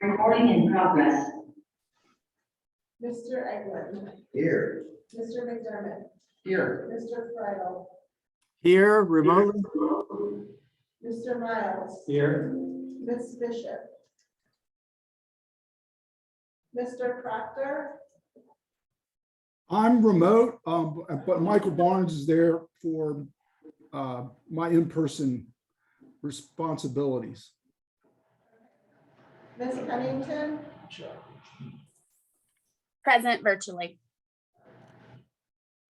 Recording in progress. Mr. Eglin. Here. Mr. McDermott. Here. Mr. Friedel. Here remotely. Mr. Miles. Here. Ms. Bishop. Mr. Proctor. I'm remote, but Michael Barnes is there for my in-person responsibilities. Ms. Pennington. Present virtually.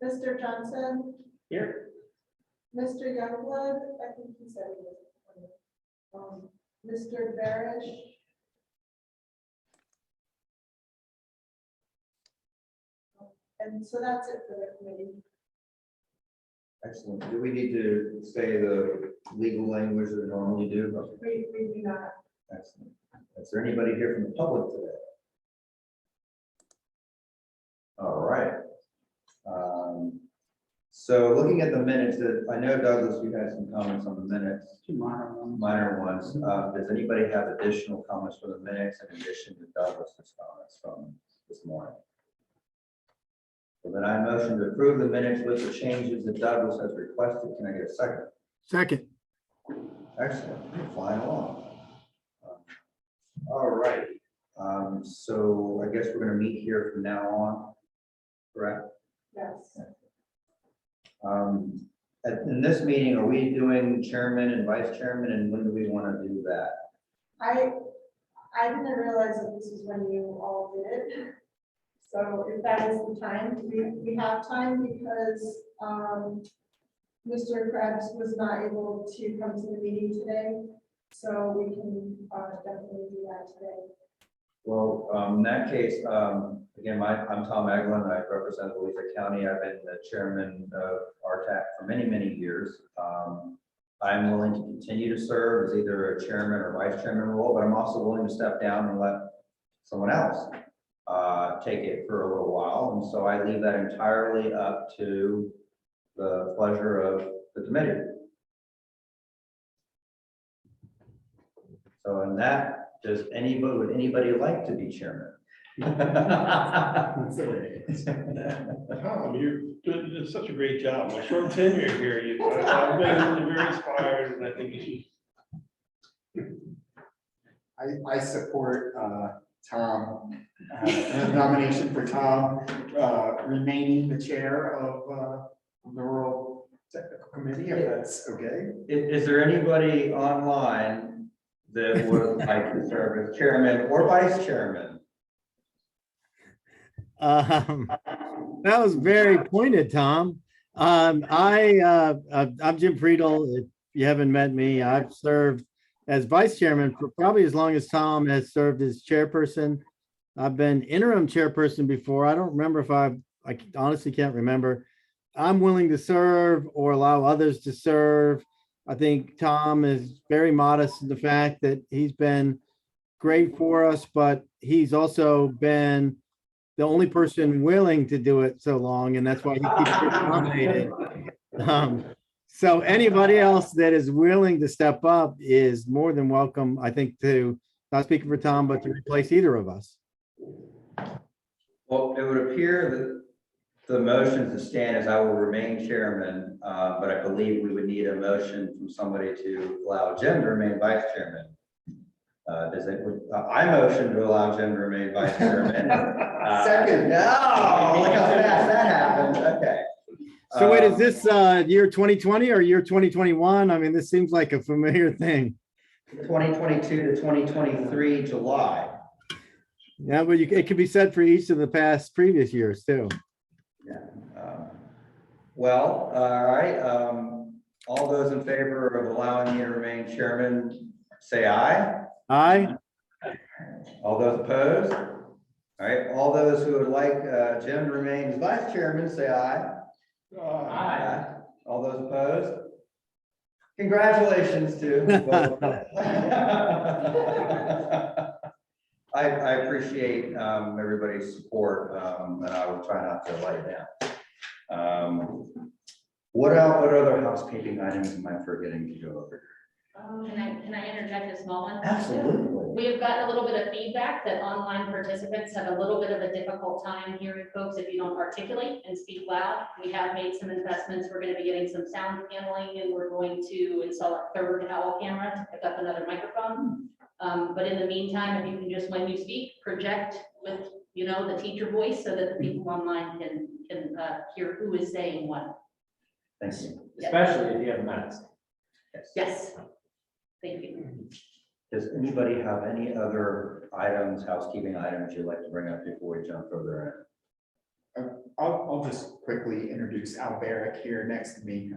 Mr. Johnson. Here. Mr. Youngblood. I think he said he was. Mr. Barish. And so that's it for the committee. Excellent. Do we need to say the legal language that we normally do? We do not. Excellent. Is there anybody here from the public today? All right. So looking at the minutes, I know Douglas, you had some comments on the minutes. Two minor ones. Minor ones. Does anybody have additional comments for the minutes in addition to Douglas's comments from this morning? So then I motion to approve the minutes with the changes that Douglas has requested. Can I get a second? Second. Excellent. We're flying along. All right. So I guess we're going to meet here from now on, correct? Yes. In this meeting, are we doing chairman and vice chairman, and when do we want to do that? I didn't realize that this is when you all did it. So if that is the time, we have time because Mr. Krebs was not able to come to the meeting today. So we can definitely do that today. Well, in that case, again, I'm Tom Eglin. I represent Louisa County. I've been the chairman of RTAC for many, many years. I'm willing to continue to serve as either a chairman or vice chairman role, but I'm also willing to step down and let someone else take it for a little while. And so I leave that entirely up to the pleasure of the committee. So in that, would anybody like to be chairman? Tom, you did such a great job. My short tenure here, I've been very inspired, and I think you should. I support Tom, nomination for Tom remaining the chair of the Rural Technical Committee, if that's okay. Is there anybody online that would like to serve as chairman or vice chairman? That was very pointed, Tom. I'm Jim Friedel. If you haven't met me, I've served as vice chairman for probably as long as Tom has served as chairperson. I've been interim chairperson before. I don't remember if I honestly can't remember. I'm willing to serve or allow others to serve. I think Tom is very modest in the fact that he's been great for us, but he's also been the only person willing to do it so long, and that's why he keeps getting nominated. So anybody else that is willing to step up is more than welcome, I think, to, not speaking for Tom, but to replace either of us. Well, it would appear that the motion to stand as I will remain chairman, but I believe we would need a motion from somebody to allow Jim to remain vice chairman. I motion to allow Jim to remain vice chairman. Second. No, look how fast that happened. Okay. So wait, is this year 2020 or year 2021? I mean, this seems like a familiar thing. 2022 to 2023 July. Yeah, but it could be said for each of the past previous years too. Yeah. Well, all right. All those in favor of allowing me to remain chairman, say aye. Aye. All those opposed? All right. All those who would like Jim to remain as vice chairman, say aye. Aye. All those opposed? Congratulations to both. I appreciate everybody's support, and I will try not to let you down. What other housekeeping items am I forgetting to go over? Can I interject a small one? Absolutely. We have gotten a little bit of feedback that online participants have a little bit of a difficult time hearing folks if you don't articulate and speak loud. We have made some investments. We're going to be getting some sound paneling, and we're going to install a third owl camera to pick up another microphone. But in the meantime, if you can just, when you speak, project with, you know, the teacher voice so that the people online can hear who is saying what. Thank you. Especially if you have a mask. Yes. Thank you. Does anybody have any other items, housekeeping items you'd like to bring up before we jump further I'll just quickly introduce Alberic here next to me.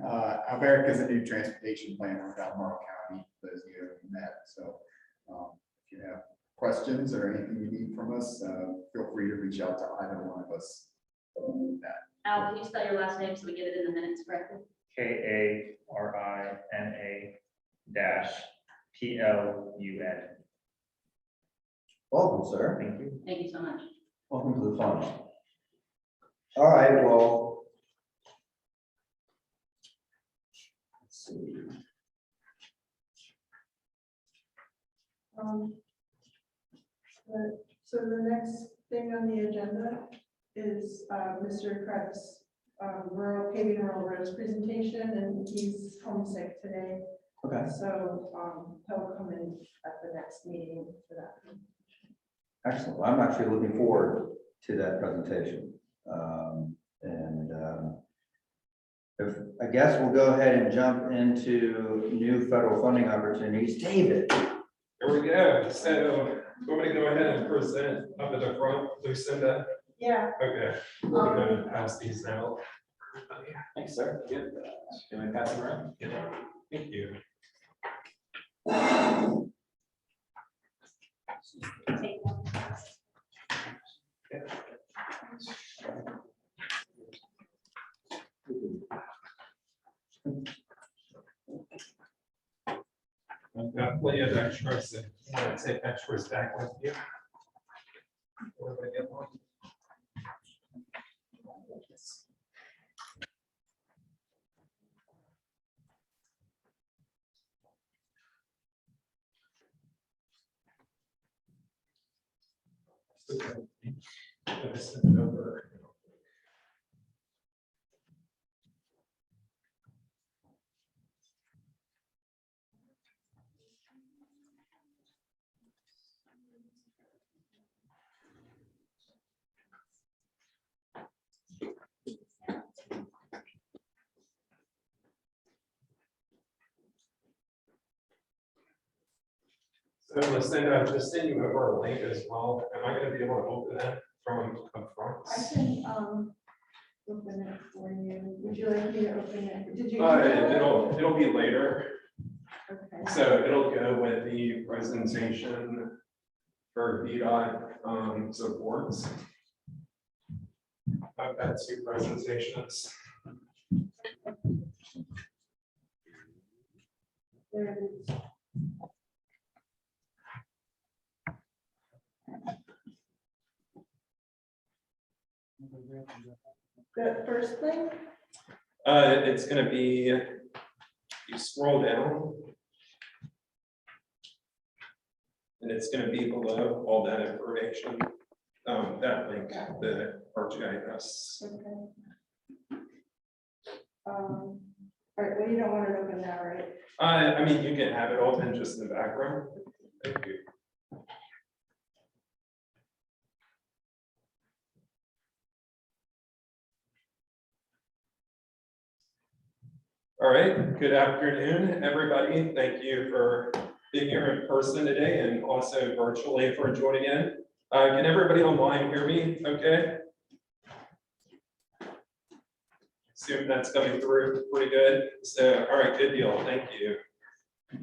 Alberic is a new transportation planner in Albemarle County, those of you who have met. So if you have questions or anything you need from us, feel free to reach out to either one of us. Al, can you spell your last name so we get it in the minutes correctly? KARINA-PLUN. Welcome, sir. Thank you. Thank you so much. Welcome to the fun. All right, well. Let's see. So the next thing on the agenda is Mr. Krebs' paving rural roads presentation, and he's homesick today. Okay, So he'll come in at the next meeting for that. excellent. Well, I'm actually looking forward to that presentation. If, I guess we'll go ahead and jump into new federal funding opportunities. David. Here we go. So, you want me to go ahead and present up at the front, Lucinda? Yeah. Okay, we're gonna pass these out. Thanks, sir. Good. Can I pass them around? Yeah, thank you. I've got plenty of extras if you want to take extras back with you. Where do I get one? Send it over. So Lucinda, just send you over a link as well. Am I going to be able to open that from up front? I can open it for you. Would you like me to open it? Did you? It'll be later. Okay. So it'll go with the presentation for VDOT supports. I've got two presentations. There it is. The first thing? It's going to be, you scroll down. And it's going to be below all that information. That link, the RTAC. Okay. All right, well, you don't want it open now, right? I mean, you can have it open just in the background. Thank you. All right, good afternoon, everybody. Thank you for being here in person today and also virtually for joining in. Can everybody online hear me okay? Assume that's coming through pretty good. So, all right, good deal. Thank you.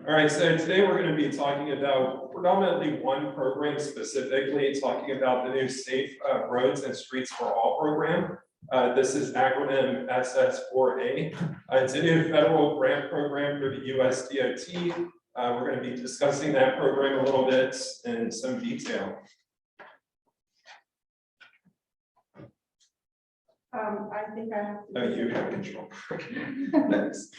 All right, so today we're going to be talking about predominantly one program specifically, talking about the new Safe Roads and Streets for All program. This is acronym SS4A. It's a new federal grant program for the US DOT. We're going to be discussing that program a little bit in some detail. I think I have to. Oh, you have control. Thanks.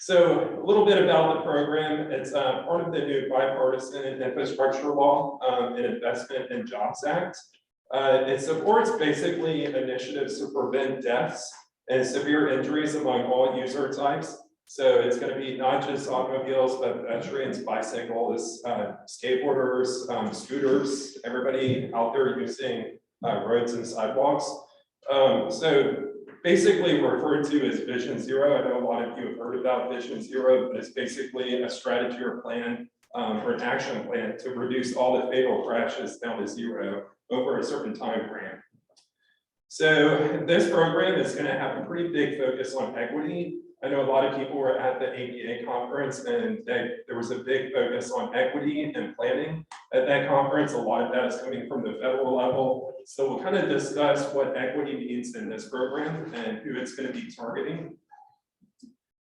So a little bit about the program. It's part of the new bipartisan infrastructure law and Investment in Jobs Act. It supports basically initiatives to prevent deaths and severe injuries among all user types. So it's going to be not just automobiles, but pedestrians, bicyclists, skateboarders, scooters, everybody out there using roads and sidewalks. So basically referred to as Vision Zero. I know a lot of you have heard about Vision Zero, but it's basically a strategy or plan or an action plan to reduce all the fatal crashes down to zero over a certain time frame. So this program is going to have a pretty big focus on equity. I know a lot of people were at the ADA conference and there was a big focus on equity and planning at that conference. A lot of that is coming from the federal level. So we'll kind of discuss what equity means in this program and who it's going to be targeting.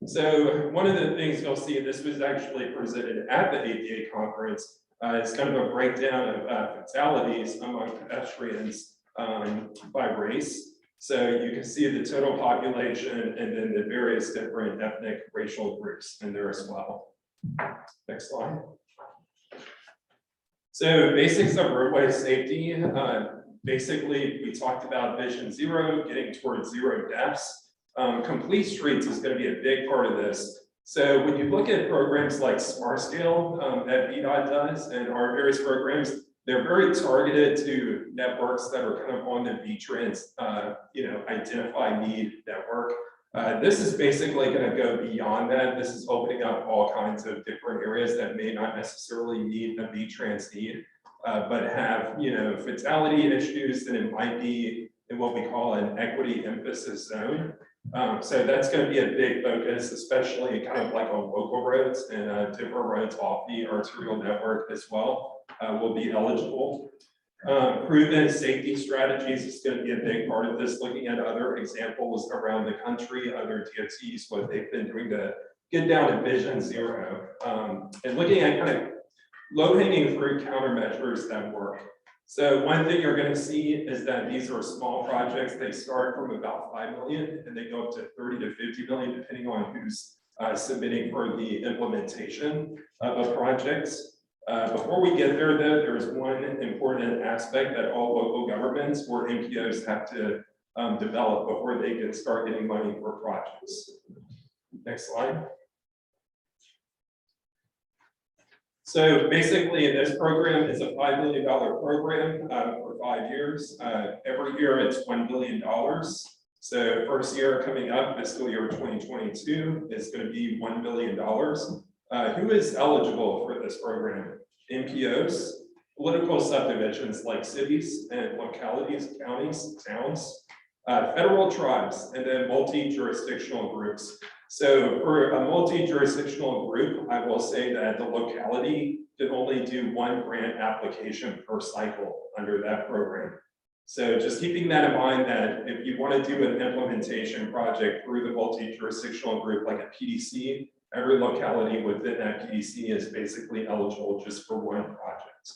So one of the things you'll see, this was actually presented at the ADA conference, is kind of a breakdown of fatalities among pedestrians by race. So you can see the total population and then the various different ethnic racial groups in there as well. Next slide. So basics of roadway safety. Basically, we talked about Vision Zero, getting towards zero deaths. Complete streets is going to be a big part of this. So when you look at programs like Smart Scale that VDOT does and our various programs, they're very targeted to networks that are kind of on the V-Trans, identify need network. This is basically going to go beyond that. This is opening up all kinds of different areas that may not necessarily need a V-Trans need, but have, fatality issues, and it might be in what we call an equity emphasis zone. So that's going to be a big focus, especially kind of like on local roads and different roads off the arterial network as well. Will be eligible. Proven safety strategies is going to be a big part of this, looking at other examples around the country, other DOTs, what they've been doing to get down to Vision Zero, and looking at kind of low-hanging fruit countermeasures that work. So one thing you're going to see is that these are small projects. They start from about 5 million and they go up to 30 to 50 million, depending on who's submitting for the implementation of projects. Before we get there, though, there's one important aspect that all local governments or NPOs have to develop before they can start getting money for projects. Next slide. So basically, this program is a $5 million program for 5 years. Every year, it's $1 billion. So first year coming up, fiscal year 2022, is going to be $1 billion. Who is eligible for this program? NPOs, political subdivisions like cities and localities, counties, towns, federal tribes, and then multi-jurisdictional groups. So for a multi-jurisdictional group, I will say that the locality can only do 1 grant application per cycle under that program. So just keeping that in mind, that if you want to do an implementation project through the multi-jurisdictional group like a PDC, every locality within that PDC is basically eligible just for 1 project.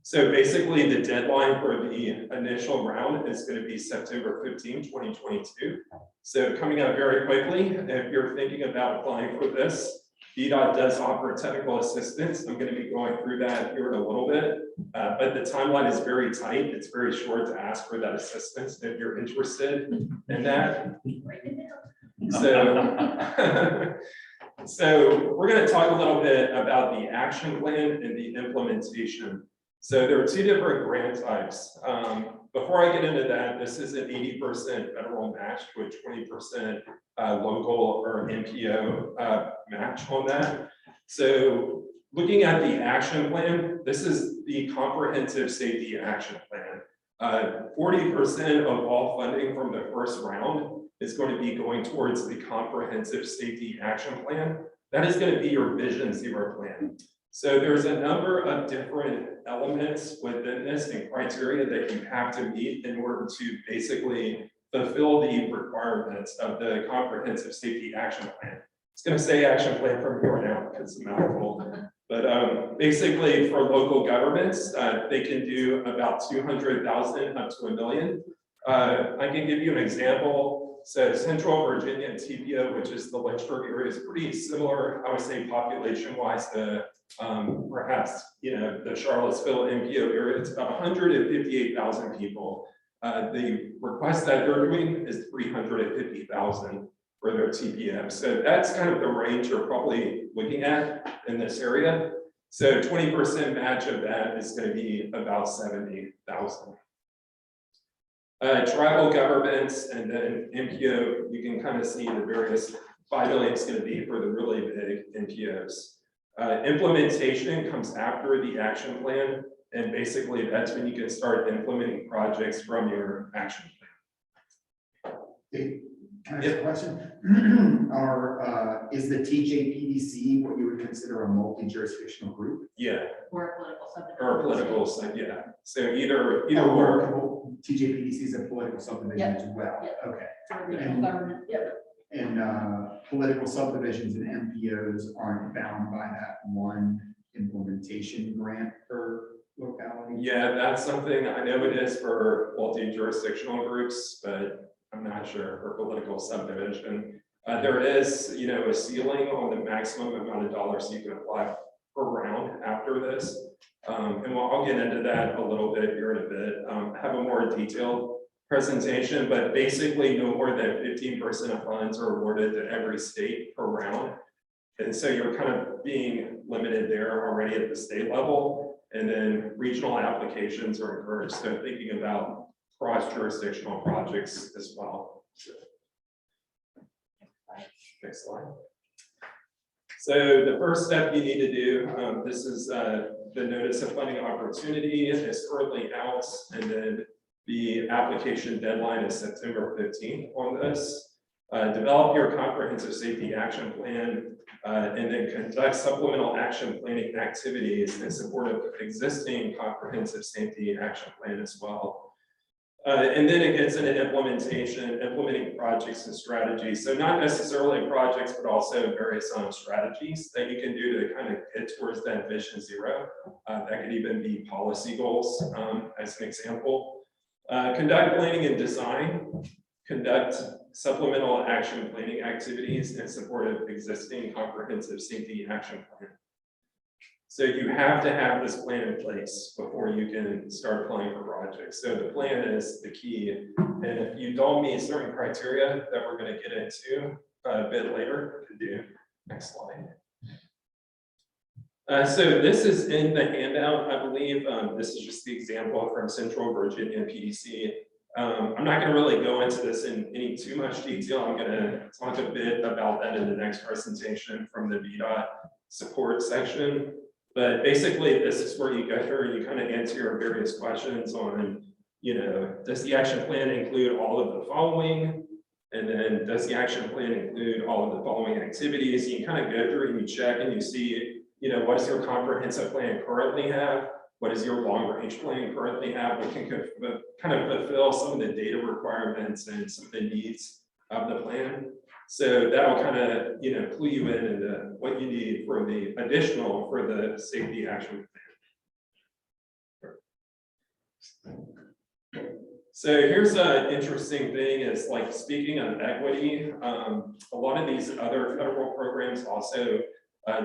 So basically the deadline for the initial round is going to be September 15, 2022. So coming up very quickly, if you're thinking about applying for this, VDOT does offer technical assistance. I'm going to be going through that here in a little bit, but the timeline is very tight. It's very short to ask for that assistance if you're interested in that. So we're going to talk a little bit about the action plan and the implementation. So there are 2 different grant types. Before I get into that, this is an 80% federal match with 20% local or NPO match on that. So looking at the action plan, this is the comprehensive safety action plan. 40% of all funding from the first round is going to be going towards the comprehensive safety action plan. That is going to be your Vision Zero plan. So there's a number of different elements within this and criteria that you have to meet in order to basically fulfill the requirements of the comprehensive safety action plan. It's going to say action plan from here on out because it's a mouthful. But basically for local governments, they can do about 200,000 up to $1 million. I can give you an example. So Central Virginia TPO, which is the Lynchburg area, is pretty similar, I would say, population-wise to perhaps, the Charlottesville MPO area. It's about 158,000 people. The request that they're doing is 350,000 for their TPM. So that's kind of the range you're probably looking at in this area. So 20% match of that is going to be about 70,000. Tribal governments and then MPO, you can kind of see the various 5 million is going to be for the really big MPOs. Implementation comes after the action plan, and basically that's when you can start implementing projects from your action plan. Hey, can I ask a question? Is the TJPDC what you would consider a multi-jurisdictional group? Yeah, Or a political subdivision. or political, so yeah. So either Oh, or. TJPDC is a political subdivision Yep. as well. Yep. Okay. For regional government, yep. And political subdivisions and MPOs aren't bound by that one implementation grant per locality? Yeah, that's something I know it is for multi-jurisdictional groups, but I'm not sure for political subdivision. There is, a ceiling on the maximum amount of dollars you can apply per round after this. And I'll get into that a little bit here in a bit. Have a more detailed presentation, but basically no more than 15% of funds are awarded to every state per round. And so you're kind of being limited there already at the state level, and then regional applications are encouraged. So thinking about cross-jurisdictional projects as well. Next slide. So the first step you need to do, this is the notice of funding opportunity is currently out, and then the application deadline is September 15th on this. Develop your comprehensive safety action plan, and then conduct supplemental action planning activities in support of existing comprehensive safety action plan as well. And then it gets into implementing projects and strategies. So not necessarily projects, but also various strategies that you can do to kind of get towards that vision zero. That could even be policy goals as an example. Conduct planning and design. Conduct supplemental action planning activities in support of existing comprehensive safety action plan. So you have to have this plan in place before you can start applying for projects. So the plan is the key. And if you don't meet certain criteria that we're going to get into a bit later, to do next slide. So this is in the handout, I believe. This is just the example from Central Virginia PDC. I'm not going to really go into this in any too much detail. I'm going to talk a bit about that in the next presentation from the VDOT support section. But basically, this is where you go through and you kind of answer your various questions on, does the action plan include all of the following? And then does the action plan include all of the following activities? You kind of go through and you check and you see, what does your comprehensive plan currently have? What does your long range plan currently have? We can kind of fulfill some of the data requirements and some of the needs of the plan. So that'll kind of, clue you in into what you need for the additional for the safety action plan. So here's an interesting thing is like speaking of equity, a lot of these other federal programs also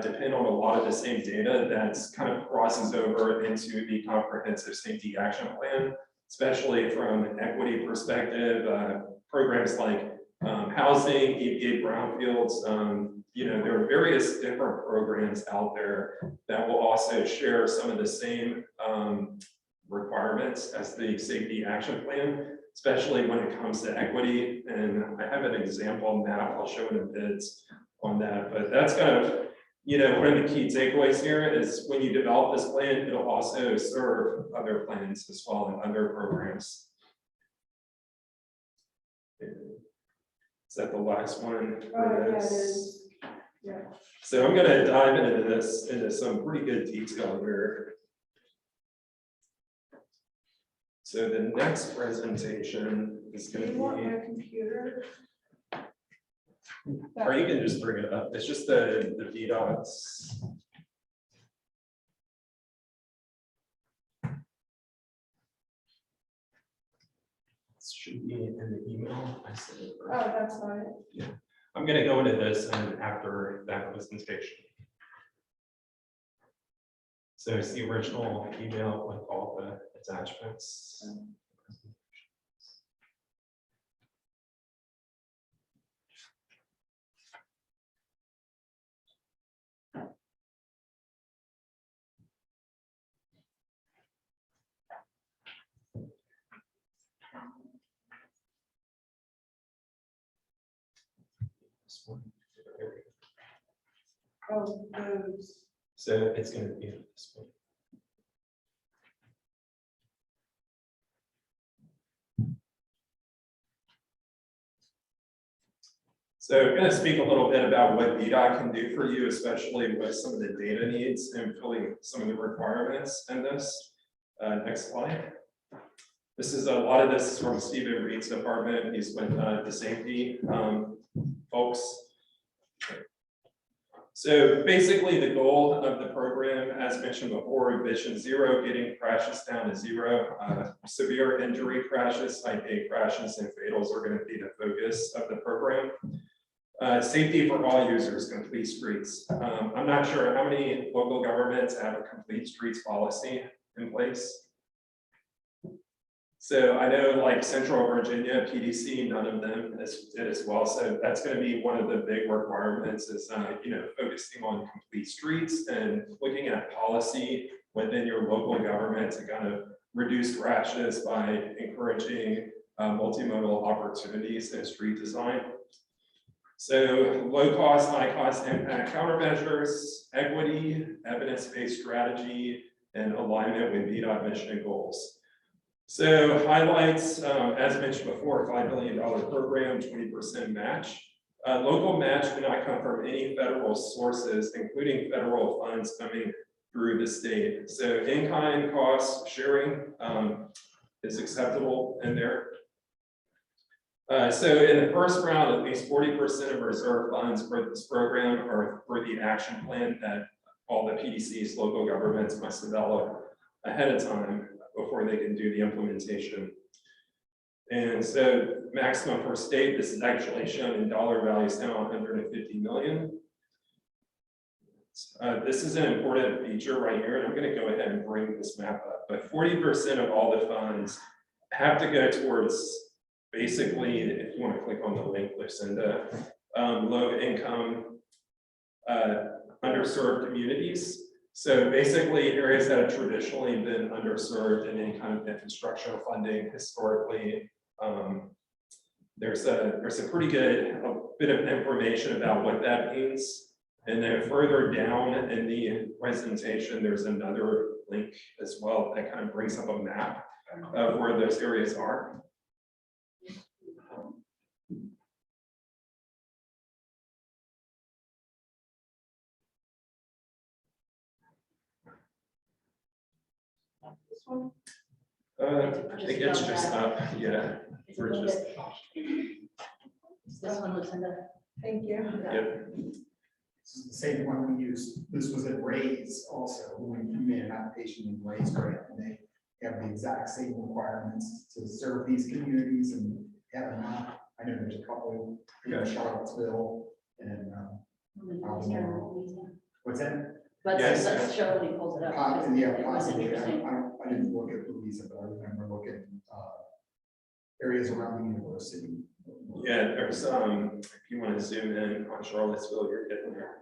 depend on a lot of the same data that's kind of crosses over into the comprehensive safety action plan, especially from an equity perspective. Programs like housing, EPA brownfields, there are various different programs out there that will also share some of the same requirements as the safety action plan, especially when it comes to equity. And I have an example map I'll show in a bit on that, but that's kind of, one of the key takeaways here is when you develop this plan, it'll also serve other plans as well and other programs. Is that the last one? Yeah, it is. Yeah. So I'm going to dive into this into some pretty good detail here. So the next presentation is Do going you to want be, my computer? or you can just bring it up. It's just the VDOTs. should be in the email. I sent it. Oh, that's not it. I'm gonna go into this and after that presentation. So it's the original email with all the attachments. This one. Oh, those. So it's going to be this one. So I'm going to speak a little bit about what VDOT can do for you, especially with some of the data needs and filling some of the requirements in this. Next slide. This is a lot of this is from Stephen Reed's department. He's with the safety folks. So basically the goal of the program, as mentioned before, Vision Zero, getting crashes down to zero. Severe injury crashes, high pay crashes, and fatals are going to be the focus of the program. Safety for all users, complete streets. I'm not sure how many local governments have a complete streets policy in place. So I know like Central Virginia, PDC, none of them did as well. So that's going to be one of the big requirements is, focusing on complete streets and looking at policy within your local government to kind of reduce crashes by encouraging multimodal opportunities in street design. So low cost, high cost impact countermeasures, equity, evidence-based strategy, and alignment with VDOT mission and goals. So highlights, as mentioned before, $5 billion program, 20% match. Local match cannot come from any federal sources, including federal funds coming through the state. So in-kind cost sharing is acceptable in there. So in the first round, at least 40% of reserve funds for this program are for the action plan that all the PDCs, local governments must develop ahead of time before they can do the implementation. And so maximum per state, this is actually shown in dollar values now, 150 million. This is an important feature right here, and I'm going to go ahead and bring this map up. But 40% of all the funds have to go towards basically, if you want to click on the link, Lucinda, low income, underserved communities. So basically areas that have traditionally been underserved in any kind of infrastructure funding historically. There's a pretty good bit of information about what that means. And then further down in the presentation, there's another link as well that kind of brings up a map of where those areas are. This one? I think it's just up, yeah. It's a We're little just, bit- This one, Lucinda. Thank you. yep. This is the same one we used. This was at Ray's also, when you made an application in Ray's grant, and they have the exact same requirements to serve these communities and have a map. I know there's a couple in Charlottesville and Albemarle. What's that? Let's Yes. show when he pulls it up. Yeah, It was possibly. interesting. I didn't look at Louisa, but I remember looking areas around the university. Yeah, there's if you want to zoom in on Charlottesville, you're getting there.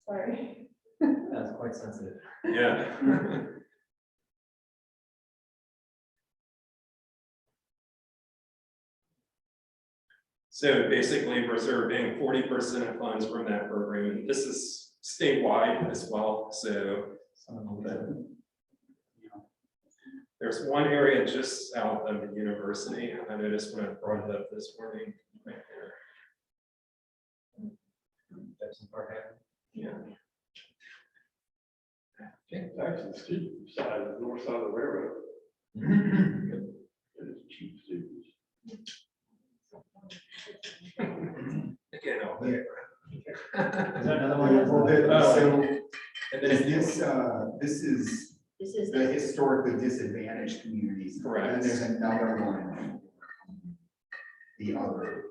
Sorry. That's quite sensitive. Yeah. So basically reserving 40% of funds from that program. This is statewide as well. So there's one area just south of the university. I noticed when I brought it up this morning, right there. Yeah. It's actually the steep side, the north side of the railroad. It's cheap students. Again, I'll Yeah. Is there another Well, one? so and then if you, this is This is the historically disadvantaged communities. Correct. And then there's another one. The other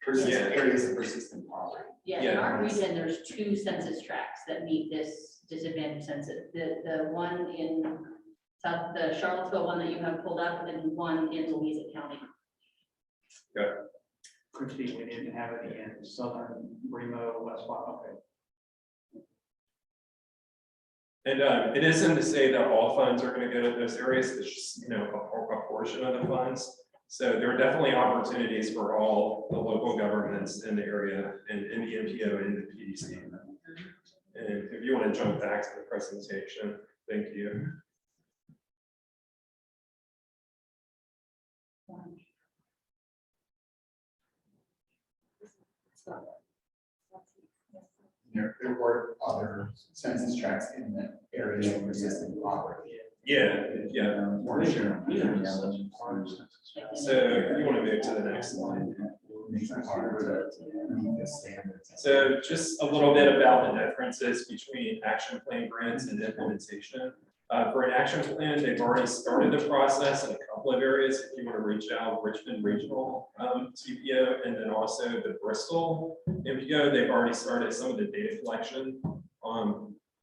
persistent Yeah. areas of persistent poverty. Yeah, in Yeah. our region, there's 2 census tracts that meet this disadvantage census. The one in South, the Charlottesville one that you have pulled up, and one in Louisa County. Christie, we didn't have it in southern Remo, West Walk, okay. And it isn't to say that all funds are going to go to those areas. It's just, a portion of the funds. So there are definitely opportunities for all the local governments in the area and in the MPO and the PDC. And if you want to jump back to the presentation, thank you. There were other census tracts in the area of persistent poverty. Yeah. For sure. So if you want to move to the next slide. Makes it harder to meet the standards. So just a little bit about the differences between action plan grants and implementation. For an action plan, they've already started the process in a couple of areas. If you want to reach out, Richmond Regional TPO, and then also the Bristol MPO, they've already started some of the data collection,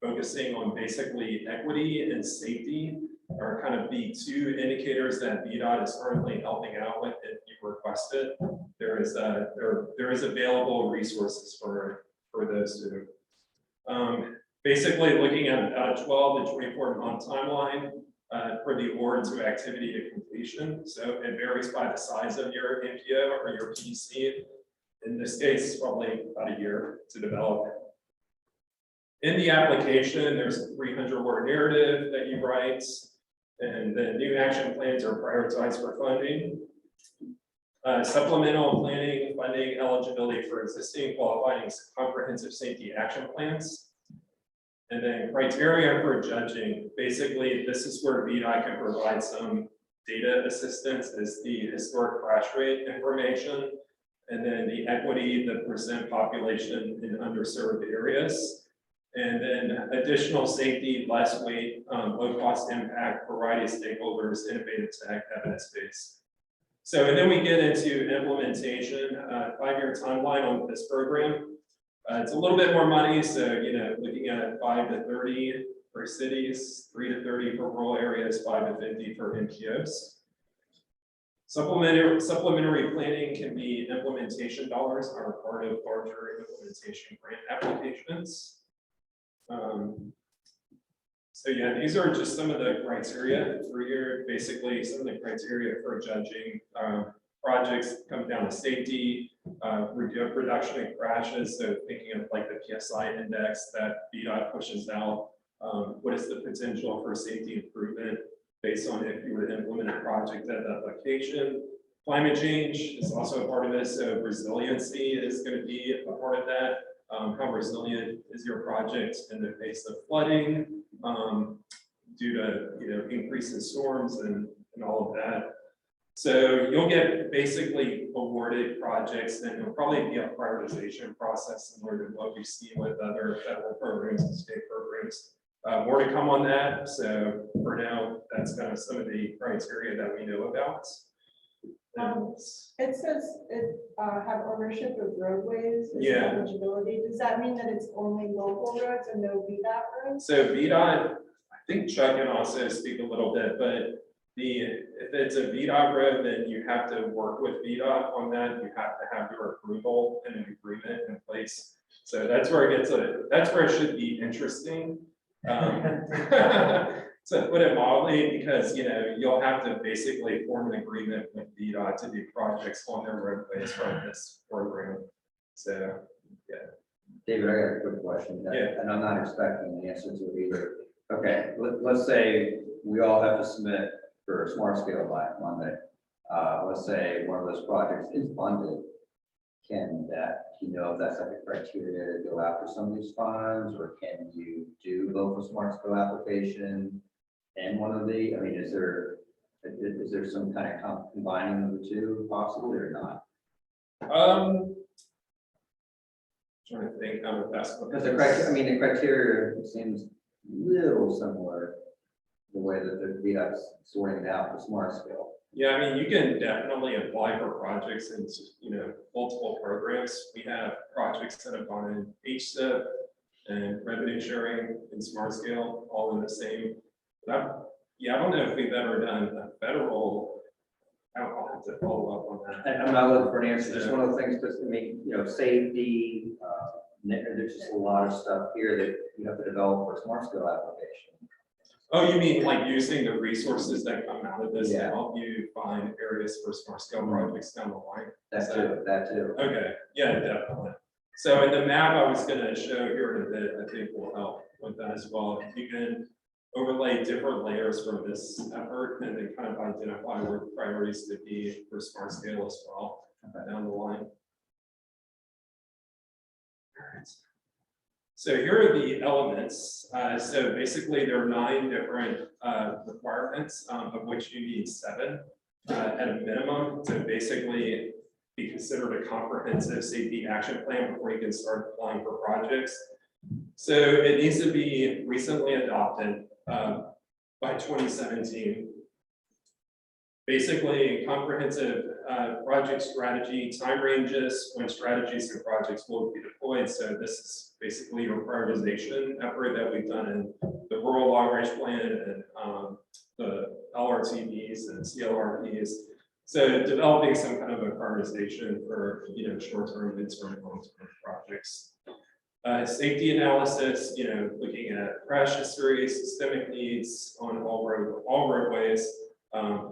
focusing on basically equity and safety are kind of the 2 indicators that VDOT is currently helping out with if you request it. There is available resources for those 2. Basically looking at a 12 to 24 month timeline for the award to activity to completion. So it varies by the size of your MPO or your PDC. In this case, it's probably about a year to develop. In the application, there's a 300-word narrative that you write, and the new action plans are prioritized for funding. Supplemental planning, funding eligibility for existing qualifying comprehensive safety action plans. And then criteria for judging. Basically, this is where VDOT can provide some data assistance, is the historic crash rate information, and then the equity, the percent population in underserved areas. And then additional safety, less weight, low cost impact, variety of stakeholders, innovative tech, evidence base. So, and then we get into implementation, 5-year timeline on this program. It's a little bit more money, so looking at 5 to 30 for cities, 3 to 30 for rural areas, 5 to 50 for MPOs. Supplementary planning can be implementation dollars are part of larger implementation grant applications. So yeah, these are just some of the criteria for here. Basically, some of the criteria for judging projects come down to safety, reduction in crashes. So thinking of like the PSI index that VDOT pushes out, what is the potential for safety improvement based on if you were to implement a project at that location. Climate change is also a part of this. So resiliency is going to be a part of that. How resilient is your project in the face of flooding due to increase in storms and all of that. So you'll get basically awarded projects, and it'll probably be a prioritization process similar to what we see with other federal programs and state programs. More to come on that. So for now, that's kind of some of the criteria that we know about. It says it have ownership of roadways. Yeah. Eligibility. Does that mean that it's only local roads and no VDOT roads? So VDOT, I think Chuck can also speak a little bit, but if it's a VDOT road, then you have to work with VDOT on that. You have to have your approval and an agreement in place. So that's where it should be interesting. To put it mildly, because you'll have to basically form an agreement with VDOT to do projects on their roadways from this program. So yeah. David, I got a quick question, Yeah. and I'm not expecting the answer to it either. Okay, let's say we all have to submit for a smart scale by Monday. Let's say one of those projects is funded. Can if that's like a criteria to go after some of these funds, or can you do both a smart scale application and one of the, is there some kind of combining of the two possibly or not? Trying to think how the best. Because the criteria seems a little similar. the way that the VDOT's sorting it out for smart scale. Yeah, I mean, you can definitely apply for projects in, multiple programs. We have projects that have gone in HSIP and revenue sharing and smart scale, all in the same. But I don't know if we've ever done a federal. I'll have to follow up on that. And I'm not looking for an answer, just one of the things, because I mean, safety, there's just a lot of stuff here that you have to develop for a smart scale application. Oh, you mean like using the resources that come out of this to Yeah. help you find areas for smart scale projects down the line? That too. Okay, yeah, definitely. So in the map I was gonna show here in a bit, I think will help with that as well. You can overlay different layers from this effort and then kind of identify where priorities could be for smart scale as well down the line. All right. So here are the elements. So basically there are 9 different requirements, of which you need 7 at a minimum to basically be considered a comprehensive safety action plan before you can start applying for projects. So it needs to be recently adopted by 2017. Basically, comprehensive project strategy, time ranges, when strategies and projects will be deployed. So this is basically your prioritization effort that we've done in the rural long range plan and the LRTPs and CLRPs. So developing some kind of a prioritization for short-term, mid-term, long-term projects. Safety analysis, looking at crash history, systemic needs on all roadways. The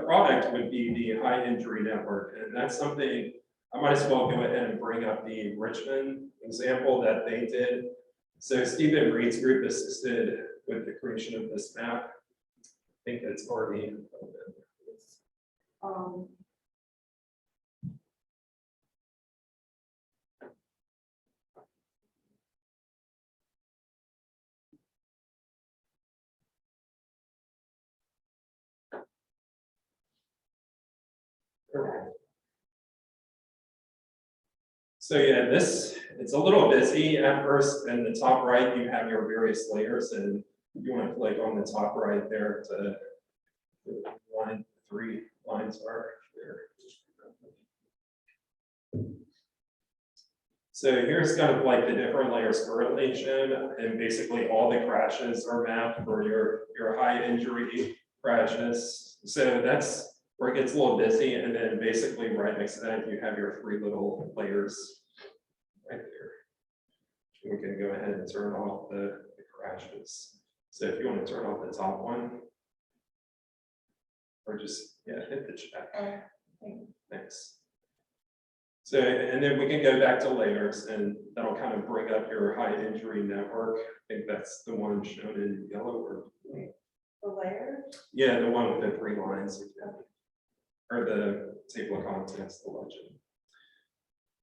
product would be the high injury network, and that's something I might as well go ahead and bring up the Richmond example that they did. So Stephen Reed's group assisted with the creation of this map. I think it's already So yeah, it's a little busy at first. In the top right, you have your various layers, and you want to click on the top right there to line 3 lines are there. So here's kind of like the different layers currently shown, and basically all the crashes are mapped for your high injury crashes. So that's where it gets a little busy, and then basically right next to that you have your 3 little layers right there. We can go ahead and turn off the crashes. So if you want to turn off the top one, or just hit the check. Thanks. So, and then we can go back to layers, and that'll kind of bring up your high injury network. I think that's the one shown in yellow or blue. The layer? Yeah, the one with the 3 lines, or the table of contents, the legend.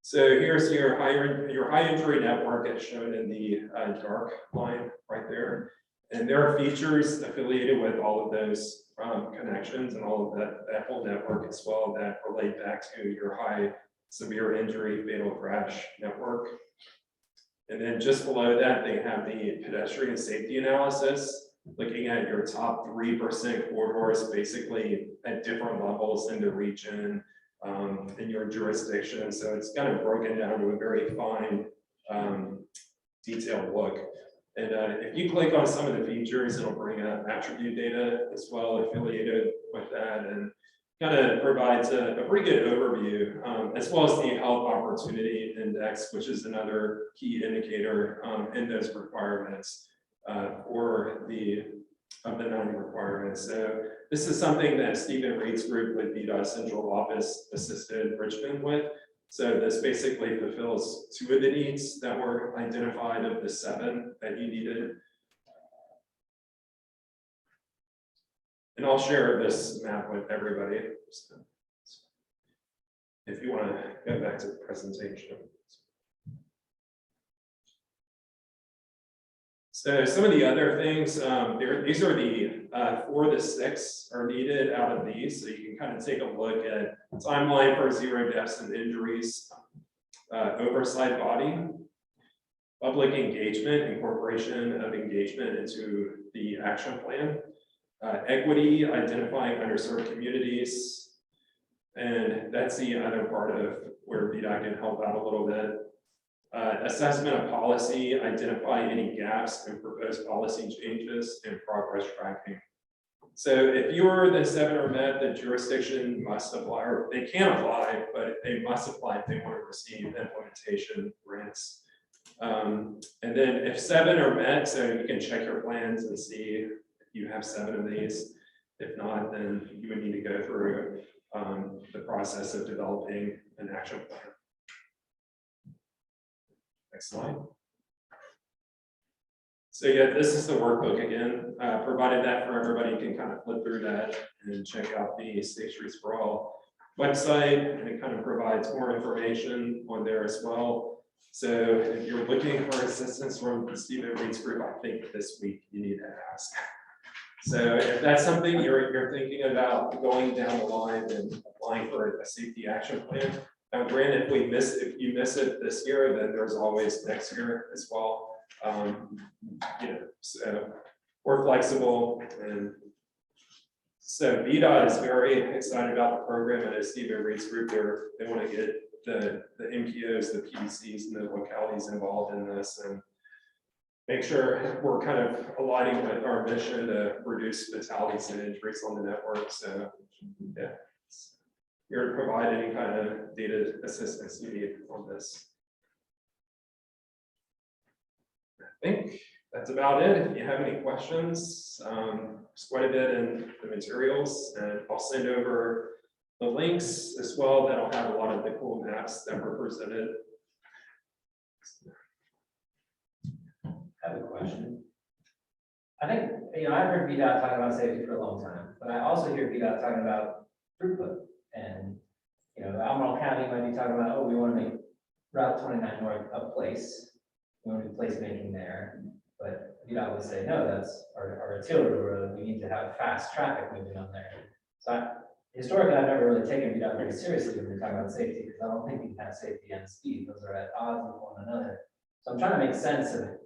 So here's your high injury network. It's shown in the dark line right there, and there are features affiliated with all of those connections and all of that whole network as well that relate back to your high severe injury fatal crash network. And then just below that, they have the pedestrian safety analysis, looking at your top 3% corridors, basically at different levels in the region, in your jurisdiction. So it's kind of broken down to a very fine, detailed look. And if you click on some of the features, it'll bring up attribute data as well affiliated with that, and kind of provides a pretty good overview, as well as the health opportunity index, which is another key indicator in those requirements for the 9 requirements. So this is something that Stephen Reed's group with VDOT Central Office assisted Richmond with. So this basically fulfills 2 of the needs that were identified of the 7 that you needed. And I'll share this map with everybody. So if you want to go back to the presentation. So some of the other things, these are the 4 to 6 are needed out of these. So you can kind of take a look at timeline for 0 deaths and injuries, oversight body. public engagement, incorporation of engagement into the action plan, equity, identifying underserved communities, and that's the other part of where VDOT can help out a little bit. Assessment of policy, identify any gaps and propose policy changes and progress tracking. So if you're the 7 are met, the jurisdiction must apply, or they can apply, but they must apply if they want to receive implementation grants. And then if 7 are met, so you can check your plans and see if you have 7 of these. If not, then you would need to go through the process of developing an action plan. Next slide. So yeah, this is the workbook again. Provided that for everybody, you can kind of flip through that and check out the Safe Streets for All website, and it kind of provides more information on there as well. So if you're looking for assistance from the Stephen Reed's group, I think this week you need to ask. So if that's something you're thinking about going down the line and applying for a safety action plan, now granted, if you miss it this year, then there's always next year as well. So we're flexible, and so VDOT is very excited about the program, and as Stephen Reed's group, they want to get the MPOs, the PDCs, and the localities involved in this, and make sure we're kind of aligning with our mission to reduce fatalities and injuries on the network. So yeah, here to provide any kind of data assistance you need on this. I think that's about it. If you have any questions, there's quite a bit in the materials, and I'll send over the links as well. That'll have a lot of the cool maps that were presented. I have a question. I think, I've heard VDOT talk about safety for a long time, but I also hear VDOT talking about throughput. And, Albemarle County might be talking about, oh, we want to make Route 29 North a place. We want to do placemaking there. But VDOT would say, no, that's our arterial road. We need to have fast traffic moving on there. So historically, I've never really taken VDOT very seriously when we're talking about safety, because I don't think you can have safety and speed. Those are at odds with one another. So I'm trying to make sense of it.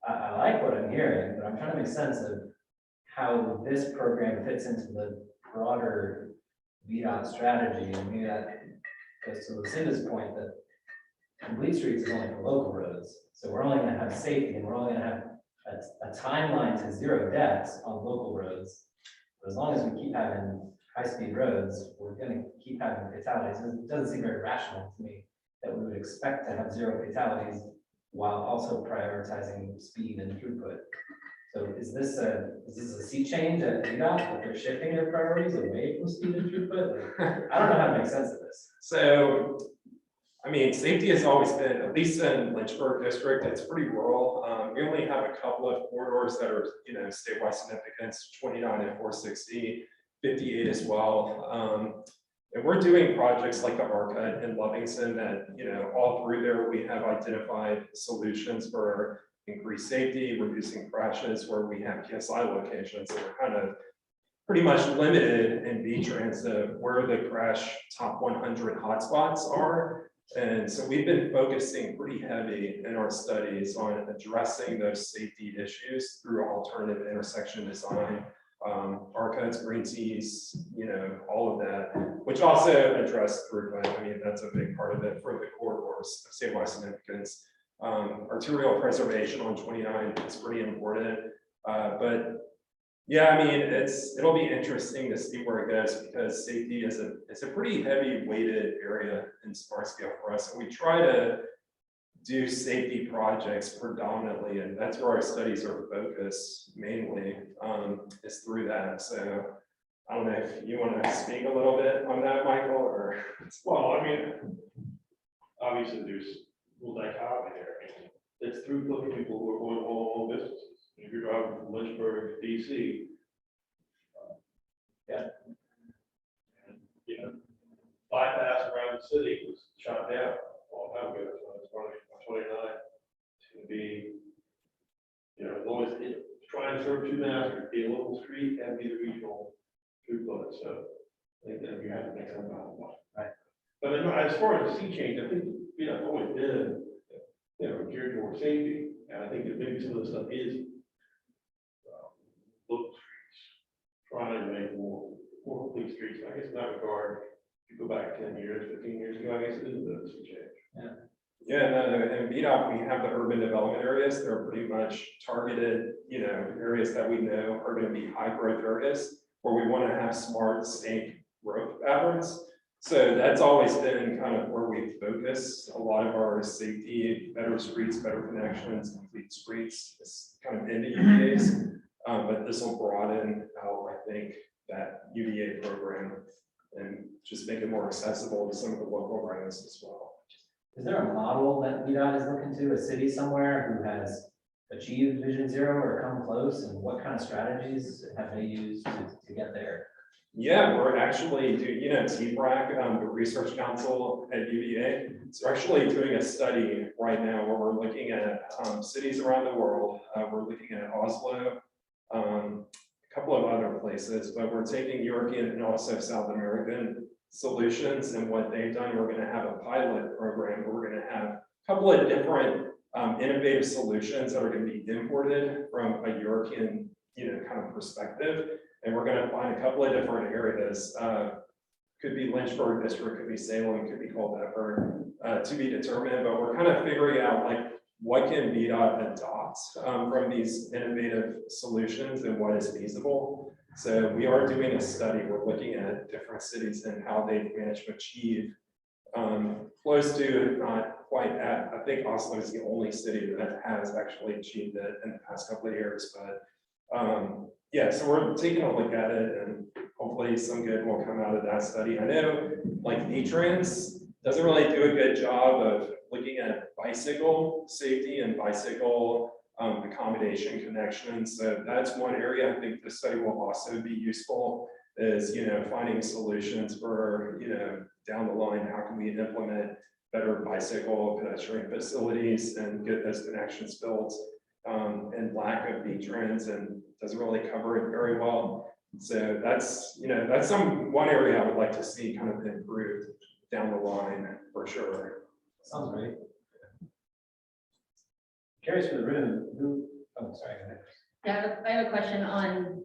I like what I'm hearing, but I'm trying to make sense of how this program fits into the broader VDOT strategy. And maybe that goes to Lucinda's point that complete streets is only for local roads. So we're only going to have safety, and we're only going to have a timeline to 0 deaths on local roads. But as long as we keep having high-speed roads, we're going to keep having fatalities. It doesn't seem very rational to me that we would expect to have 0 fatalities while also prioritizing speed and throughput. So is this a sea change at VDOT, that they're shifting their priorities away from speed and throughput? I don't know how to make sense of this. So, I mean, safety has always been, at least in Lynchburg district, it's pretty rural. We only have a couple of corridors that are, statewide significance, 29 and 460, 58 as well. And we're doing projects like the ARCA in Livingston that, all through there, we have identified solutions for increased safety, reducing crashes, where we have PSI locations that are kind of pretty much limited in V-Trans of where the crash top 100 hotspots are. And so we've been focusing pretty heavy in our studies on addressing those safety issues through alternative intersection design. ARCAs, green tees, all of that, which also address throughput. I mean, that's a big part of it for the corridors of statewide significance. Arterial preservation on 29 is pretty important. But yeah, I mean, it'll be interesting to see where it goes, because safety is a pretty heavy weighted area in smart scale for us. And we try to do safety projects predominantly, and that's where our studies are focused mainly, is through that. So I don't know if you want to speak a little bit on that, Michael, or. Well, I mean, obviously there's a little dichotomy there. I mean, it's throughput for people who are going all businesses. If you're driving from Lynchburg to DC. Yeah. And, bypass around the city was shot down a long time ago. So it's 29. It's going to be, as long as it's trying to serve 2 masters, be a local street and be the regional throughput. So I think that you have to make some about it. Right. But as far as the sea change, I think, always been you know, geared toward safety, and I think that maybe some of the stuff is local streets, trying to make more complete streets. I guess in that regard, if you go back 10 years, 15 years ago, I guess it is a bit of a sea change. Yeah, no, in VDOT, we have the urban development areas. They're pretty much targeted, you know, areas that we know are going to be high growth areas where we want to have smart, safe growth patterns. So that's always been kind of where we focus a lot of our safety, better streets, better connections, complete streets. It's kind of into UVAs, but this will broaden out, I think, that UVA program and just make it more accessible to some of the local roads as well. Is there a model that VDOT is looking to, a city somewhere who has achieved Vision Zero or come close, and what kind of strategies have they used to get there? Yeah, we're actually doing, you know, TBRAC, the Research Council at UVA. So we're actually doing a study right now where we're looking at cities around the world. We're looking at Oslo, a couple of other places, but we're taking European and also South American solutions and what they've done. We're going to have a pilot program where we're going to have a couple of different innovative solutions that are going to be imported from a European, you know, kind of perspective. And we're going to find a couple of different areas. Could be Lynchburg district, could be Salem, could be Culpeper, to be determined. But we're kind of figuring out like what can VDOT adopt from these innovative solutions and what is feasible. So we are doing a study. We're looking at different cities and how they've managed to achieve close to, if not quite at, I think Oslo is the only city that has actually achieved it in the past couple of years. But yeah, so we're taking a look at it and hopefully some good will come out of that study. I know like V-Trans doesn't really do a good job of looking at bicycle safety and bicycle accommodation connections. So that's one area I think the study will also be useful is, you know, finding solutions for, you know, down the line, how can we implement better bicycle pedestrian facilities and get those connections built, and lack of V-Trans and doesn't really cover it very well. So that's, you know, that's one area I would like to see kind of improved down the line for sure. Sounds great. Curious for the room, who, oh, sorry. Go ahead. Yeah, I have a question on,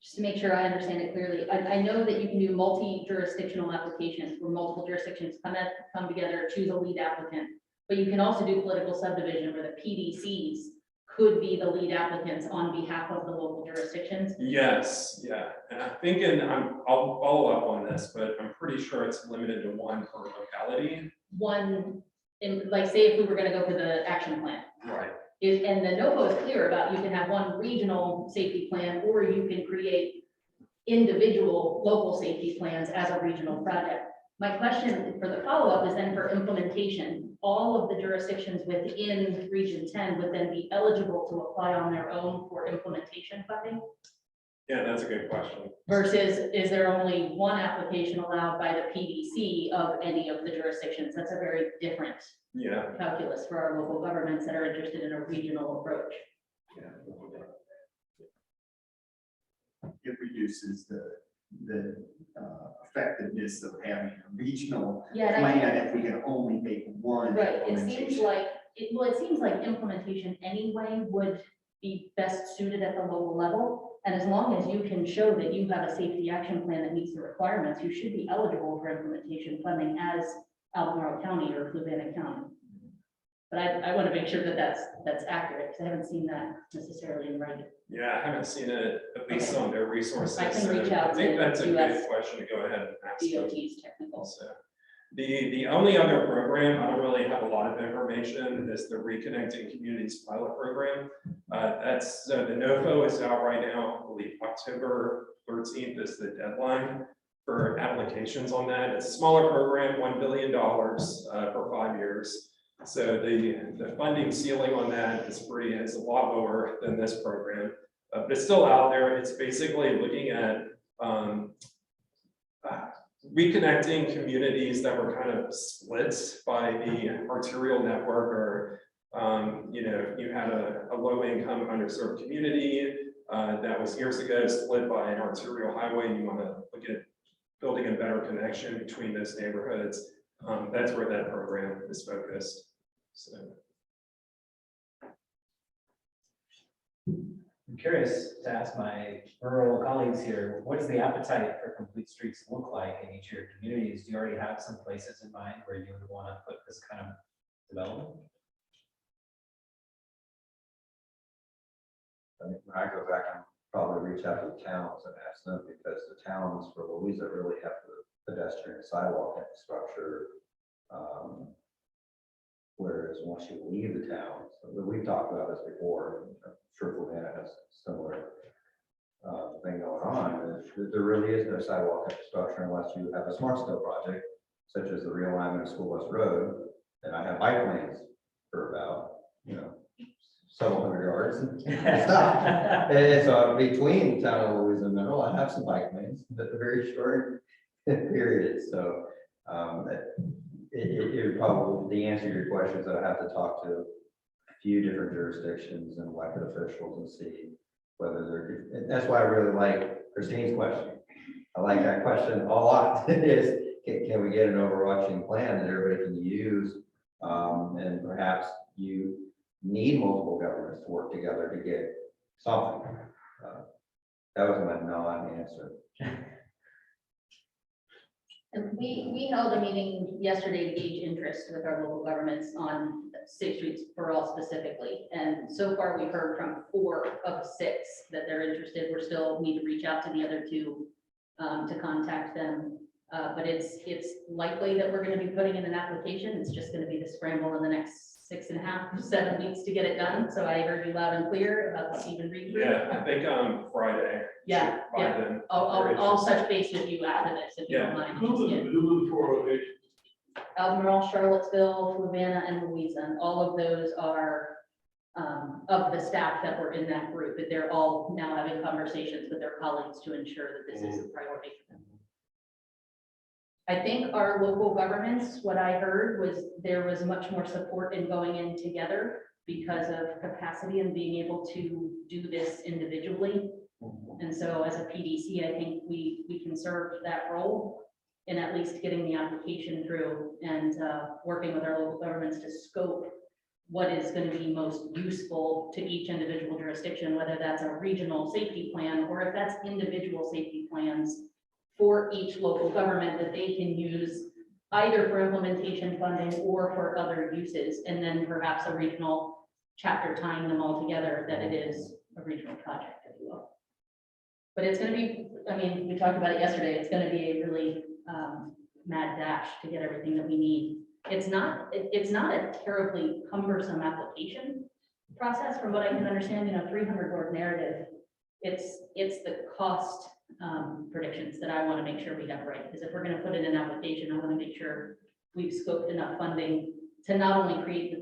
just to make sure I understand it clearly. I know that you can do multi-jurisdictional applications where multiple jurisdictions come together, choose a lead applicant. But you can also do political subdivision where the PDCs could be the lead applicants on behalf of the local jurisdictions. Yes, yeah, and I'm thinking, I'll follow up on this, but I'm pretty sure it's limited to one per locality. One, like say if we were gonna go for the action plan. Right. And the NOFO is clear about you can have one regional safety plan, or you can create individual local safety plans as a regional project. My question for the follow-up is then for implementation. All of the jurisdictions within Region 10 would then be eligible to apply on their own for implementation funding? Yeah, that's a good question. Versus, is there only one application allowed by the PDC of any of the jurisdictions? That's a very different calculus for our local governments that are interested in a regional approach. It reduces the effectiveness of having a regional plan if we can only make one. Right, it seems like, it seems like implementation anyway would be best suited at the local level. And as long as you can show that you have a safety action plan that meets the requirements, you should be eligible for implementation funding as Albemarle County or Fluvanna County. But I want to make sure that that's accurate, because I haven't seen that necessarily in writing. Yeah, I haven't seen it, at least on their resources. I can reach out I think to that's a good US question to go ahead and ask them. DOT's technical. So, the only other program, I don't really have a lot of information, is the Reconnecting Communities Pilot Program. That's, the NOFO is out right now. I believe October 13th is the deadline for applications on that. It's a smaller program, $1 billion for 5 years. So the funding ceiling on that is it's a lot lower than this program, but it's still out there. It's basically looking at reconnecting communities that were kind of split by the arterial network, or you know, you had a low-income underserved community that was years ago split by an arterial highway, and you want to look at building a better connection between those neighborhoods. That's where that program is focused. So, I'm curious to ask my rural colleagues here, what does the appetite for complete streets look like in each of your communities? Do you already have some places in mind where you would want to put this kind of development? I think when I go back, I'm probably reach out to the towns and ask them, because the towns for Louisa really have the pedestrian sidewalk infrastructure. Whereas once you leave the towns, we've talked about this before, and I'm sure Fluvanna has similar thing going on, is there really is no sidewalk infrastructure unless you have a smart scale project, such as the realignment of School Bus Road. And I have bike lanes for about, several hundred yards and stop. And so between town and Louisa and Mineral, I have some bike lanes, but they're very short periods. So it probably, the answer to your question is that I have to talk to a few different jurisdictions and elected officials and see whether they're, and that's why I really like Christine's question. I like that question a lot. Is can we get an overarching plan that everybody can use? And perhaps you need multiple governments to work together to get something. That was my non-answer. And we held a meeting yesterday to gauge interest with our local governments on Sixth Streets for all specifically. And so far we've heard from 4 of 6 that they're interested. We're still need to reach out to the other 2 to contact them. But it's likely that we're going to be putting in an application. It's just going to be the scramble in the next 6.5 to 7 weeks to get it done. So I heard you loud and clear about the Stephen Reed. yeah, I think on Friday. Yeah, by yeah. then. I'll touch base with you after this if you don't mind. Who was the 4 locations? Albemarle, Charlottesville, Fluvanna, and Louisa, and all of those are of the staff that were in that group, but they're all now having conversations with their colleagues to ensure that this is a priority for them. I think our local governments, what I heard was there was much more support in going in together because of capacity and being able to do this individually. And so as a PDC, I think we can serve that role in at least getting the application through and working with our local governments to scope what is going to be most useful to each individual jurisdiction, whether that's a regional safety plan or if that's individual safety plans for each local government that they can use either for implementation funding or for other uses, and then perhaps a regional chapter tying them all together, that it is a regional project, if you will. But it's going to be, I mean, we talked about it yesterday, it's going to be a really mad dash to get everything that we need. It's not a terribly cumbersome application process from what I can understand, 300 word narrative. It's the cost predictions that I want to make sure we have right, because if we're going to put in an application, I want to make sure we've scoped enough funding to not only create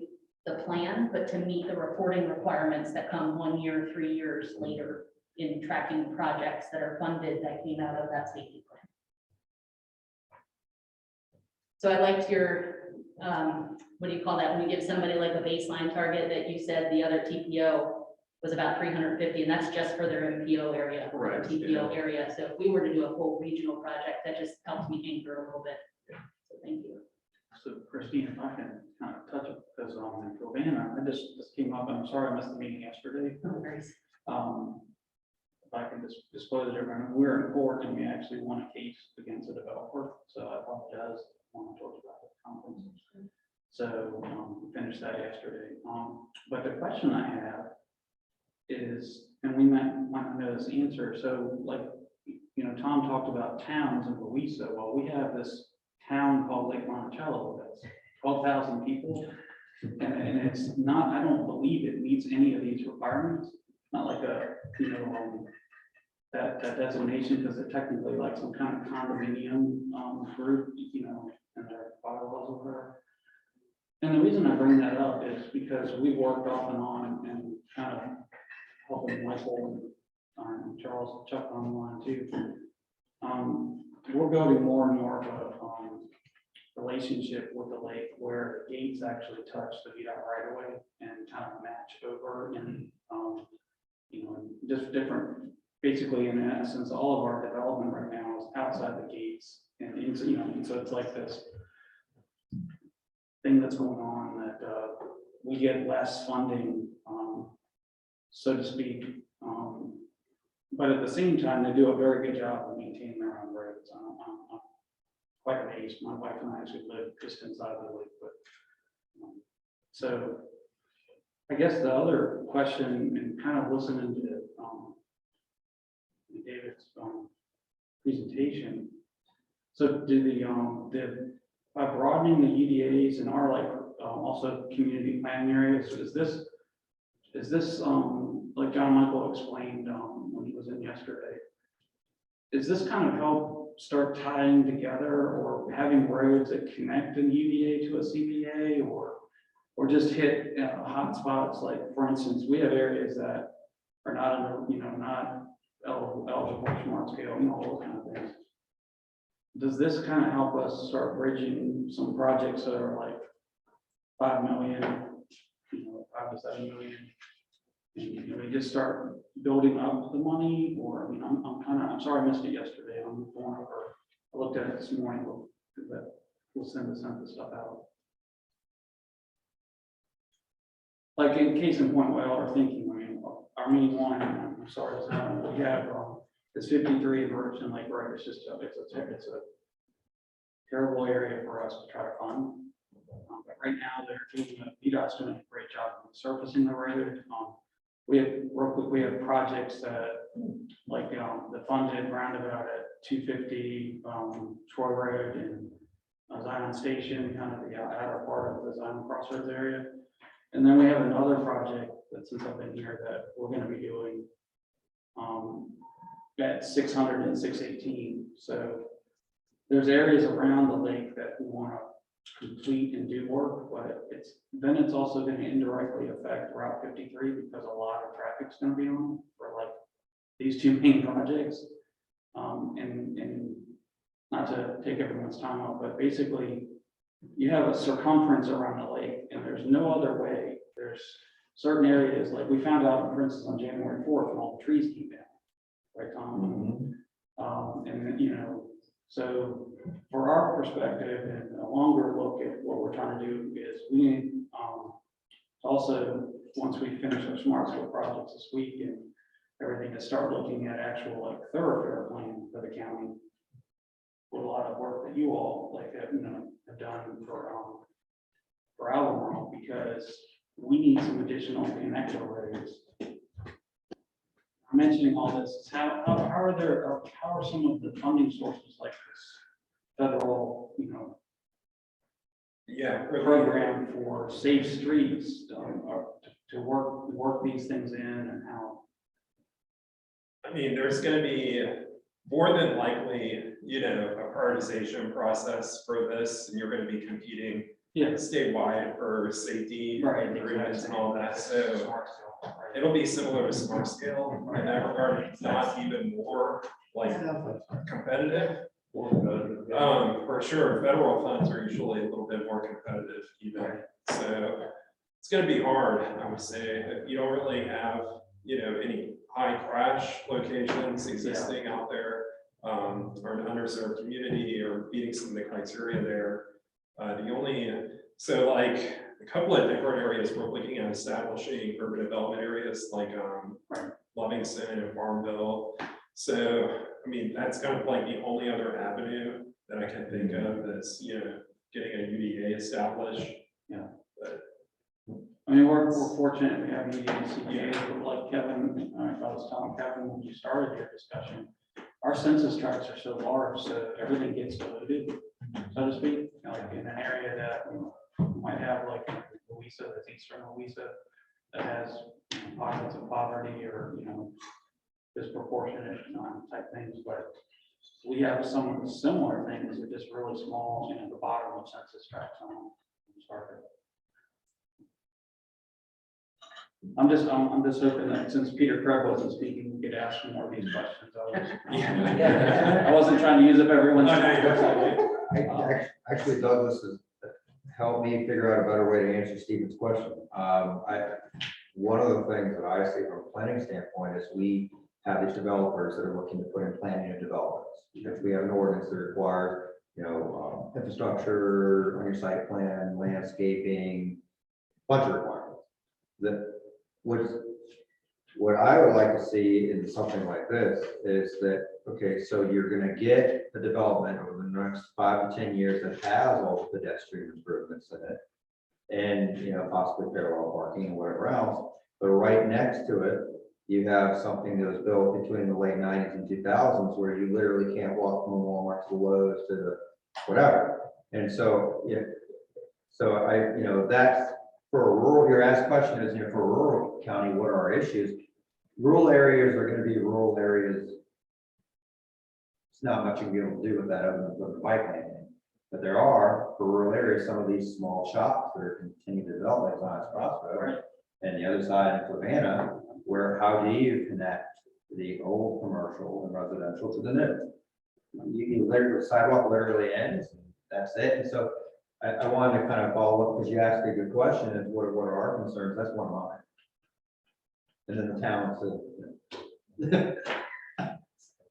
the plan, but to meet the reporting requirements that come 1 year, 3 years later in tracking projects that are funded that came out of that safety plan. So I liked your, what do you call that? When you give somebody like a baseline target that you said the other TPO was about 350, and that's just for their MPO area, or their TPO area. So if we were to do a whole regional project, that just helps me anchor a little bit. So thank you. So Christine, if I can kind of touch it, because in Fluvanna, I just came up, I'm sorry I missed the meeting yesterday. No worries. If I can just disclose everyone, we're in court and we actually won a case against a developer. So I apologize when I told you about the conference. So we finished that yesterday. But the question I have is, and we might know this answer. So like, Tom talked about towns in Louisa. Well, we have this town called Lake Monticello that's 12,000 people. And it's not, I don't believe it meets any of these requirements. Not like a, that designation, because they're technically like some kind of condominium group, and their bylaws over there. And the reason I bring that up is because we've worked off and on and kind of helping Michael and Charles, Chuck on the line too. We're building more and more of a relationship with the lake where the gates actually touch the VDOT right away and kind of match over and just different, basically in essence, all of our development right now is outside the gates. And so it's like this thing that's going on that we get less funding, so to speak. But at the same time, they do a very good job of maintaining their own roads. I'm quite amazed. My wife and I actually live just inside the lake, but so I guess the other question, and kind of listening to David's presentation. So by broadening the UDAs and our also community planning areas, is this like John Michael explained when he was in yesterday? Is this kind of help start tying together or having roads that connect an UDA to a CPA, or just hit hot spots? Like, for instance, we have areas that are not not eligible for smart scale, all those kind of things. Does this kind of help us start bridging some projects that are like 5 million, 5 to 7 million? And we just start building up the money, or I'm sorry I missed it yesterday. I'm going over. I looked at it this morning. We'll send the stuff out. Like in case in point, what y'all are thinking. Our main line. I'm sorry, it's not. We have it's 53 in Richmond Lake Road. It's just it's a terrible area for us to try to fund. But right now, VDOT's doing a great job of surfacing the road. We have projects that, like the funded roundabout at 250 Troy Road and Zion Station, kind of the outer part of the Zion Crossroads area. And then we have another project that's up in here that we're going to be doing at 600 and 618. So there's areas around the lake that we want to complete and do work, but it's also going to indirectly affect Route 53 because a lot of traffic's going to be on for like these two main projects. And not to take everyone's time up, but basically you have a circumference around the lake and there's no other way. There's certain areas, like we found out, for instance, on January 4th when all the trees came down, right, Tom? And so for our perspective and a longer look at what we're trying to do is we need also, once we finish our smart school projects this week and everything, to start looking at actual like thoroughfare plan for the county. With a lot of work that you all have done for Albemarle, because we need some additional connector roads. I'm mentioning all this is how are some of the funding sources like this federal program for safe streets to work these things in, and how? I mean, there's going to be more than likely, a prioritization process for this, and you're going to be competing statewide for safety agreements and all that. So it'll be similar to smart scale in that regard, not even more competitive. For sure, federal funds are usually a little bit more competitive even. So it's going to be hard, I would say, if you don't really have, any high crash locations existing out there, or an underserved community, or meeting some of the criteria there. So like a couple of different areas we're looking at establishing urban development areas like Livingston and Farmville. So, I mean, that's kind of like the only other avenue that I can think of that's, getting a UDA established. Yeah. But I mean, we're fortunate we have UDA and CPAs, but like Kevin, I was telling Kevin when you started your discussion, our census tracts are so large, so everything gets diluted, so to speak. Like in an area that we might have like Louisa, that's eastern Louisa, that has pockets of poverty or disproportionate type things, but we have some of the similar things that are just really small, the bottom of census tracts on them. I'm just hoping that since Peter Craig wasn't speaking, we could ask more of these questions. I wasn't trying to use up everyone's time. Actually, Douglas has helped me figure out a better way to answer Stephen's question. One of the things that I see from a planning standpoint is we have these developers that are looking to put in planning and developments. Because we have an ordinance that requires, infrastructure on your site plan, landscaping, bunch of requirements. what I would like to see in something like this is that, okay, so you're gonna get the development over the next 5 to 10 years that has all the pedestrian improvements in it. And, you know, possibly parallel parking and whatever else, but right next to it, you have something that was built between the late 90s and 2000s where you literally can't walk from Walmart to the Lowe's to the whatever. And so, yeah, so I, you know, that's for a rural, your asked question is, you know, for a rural county, what are our issues? Rural areas are gonna be rural areas. It's not much you can be able to do with that other than put the bike lane in. But there are, for rural areas, some of these small shops that are continuing to develop, like Zions Crossroad. And the other side in Fluvanna, where how do you connect the old commercial and residential to the new? You can literally, sidewalk literally ends, and that's it. And so I wanted to kind of follow up, because you asked a good question, is what are our concerns? That's one of mine. And then the town said,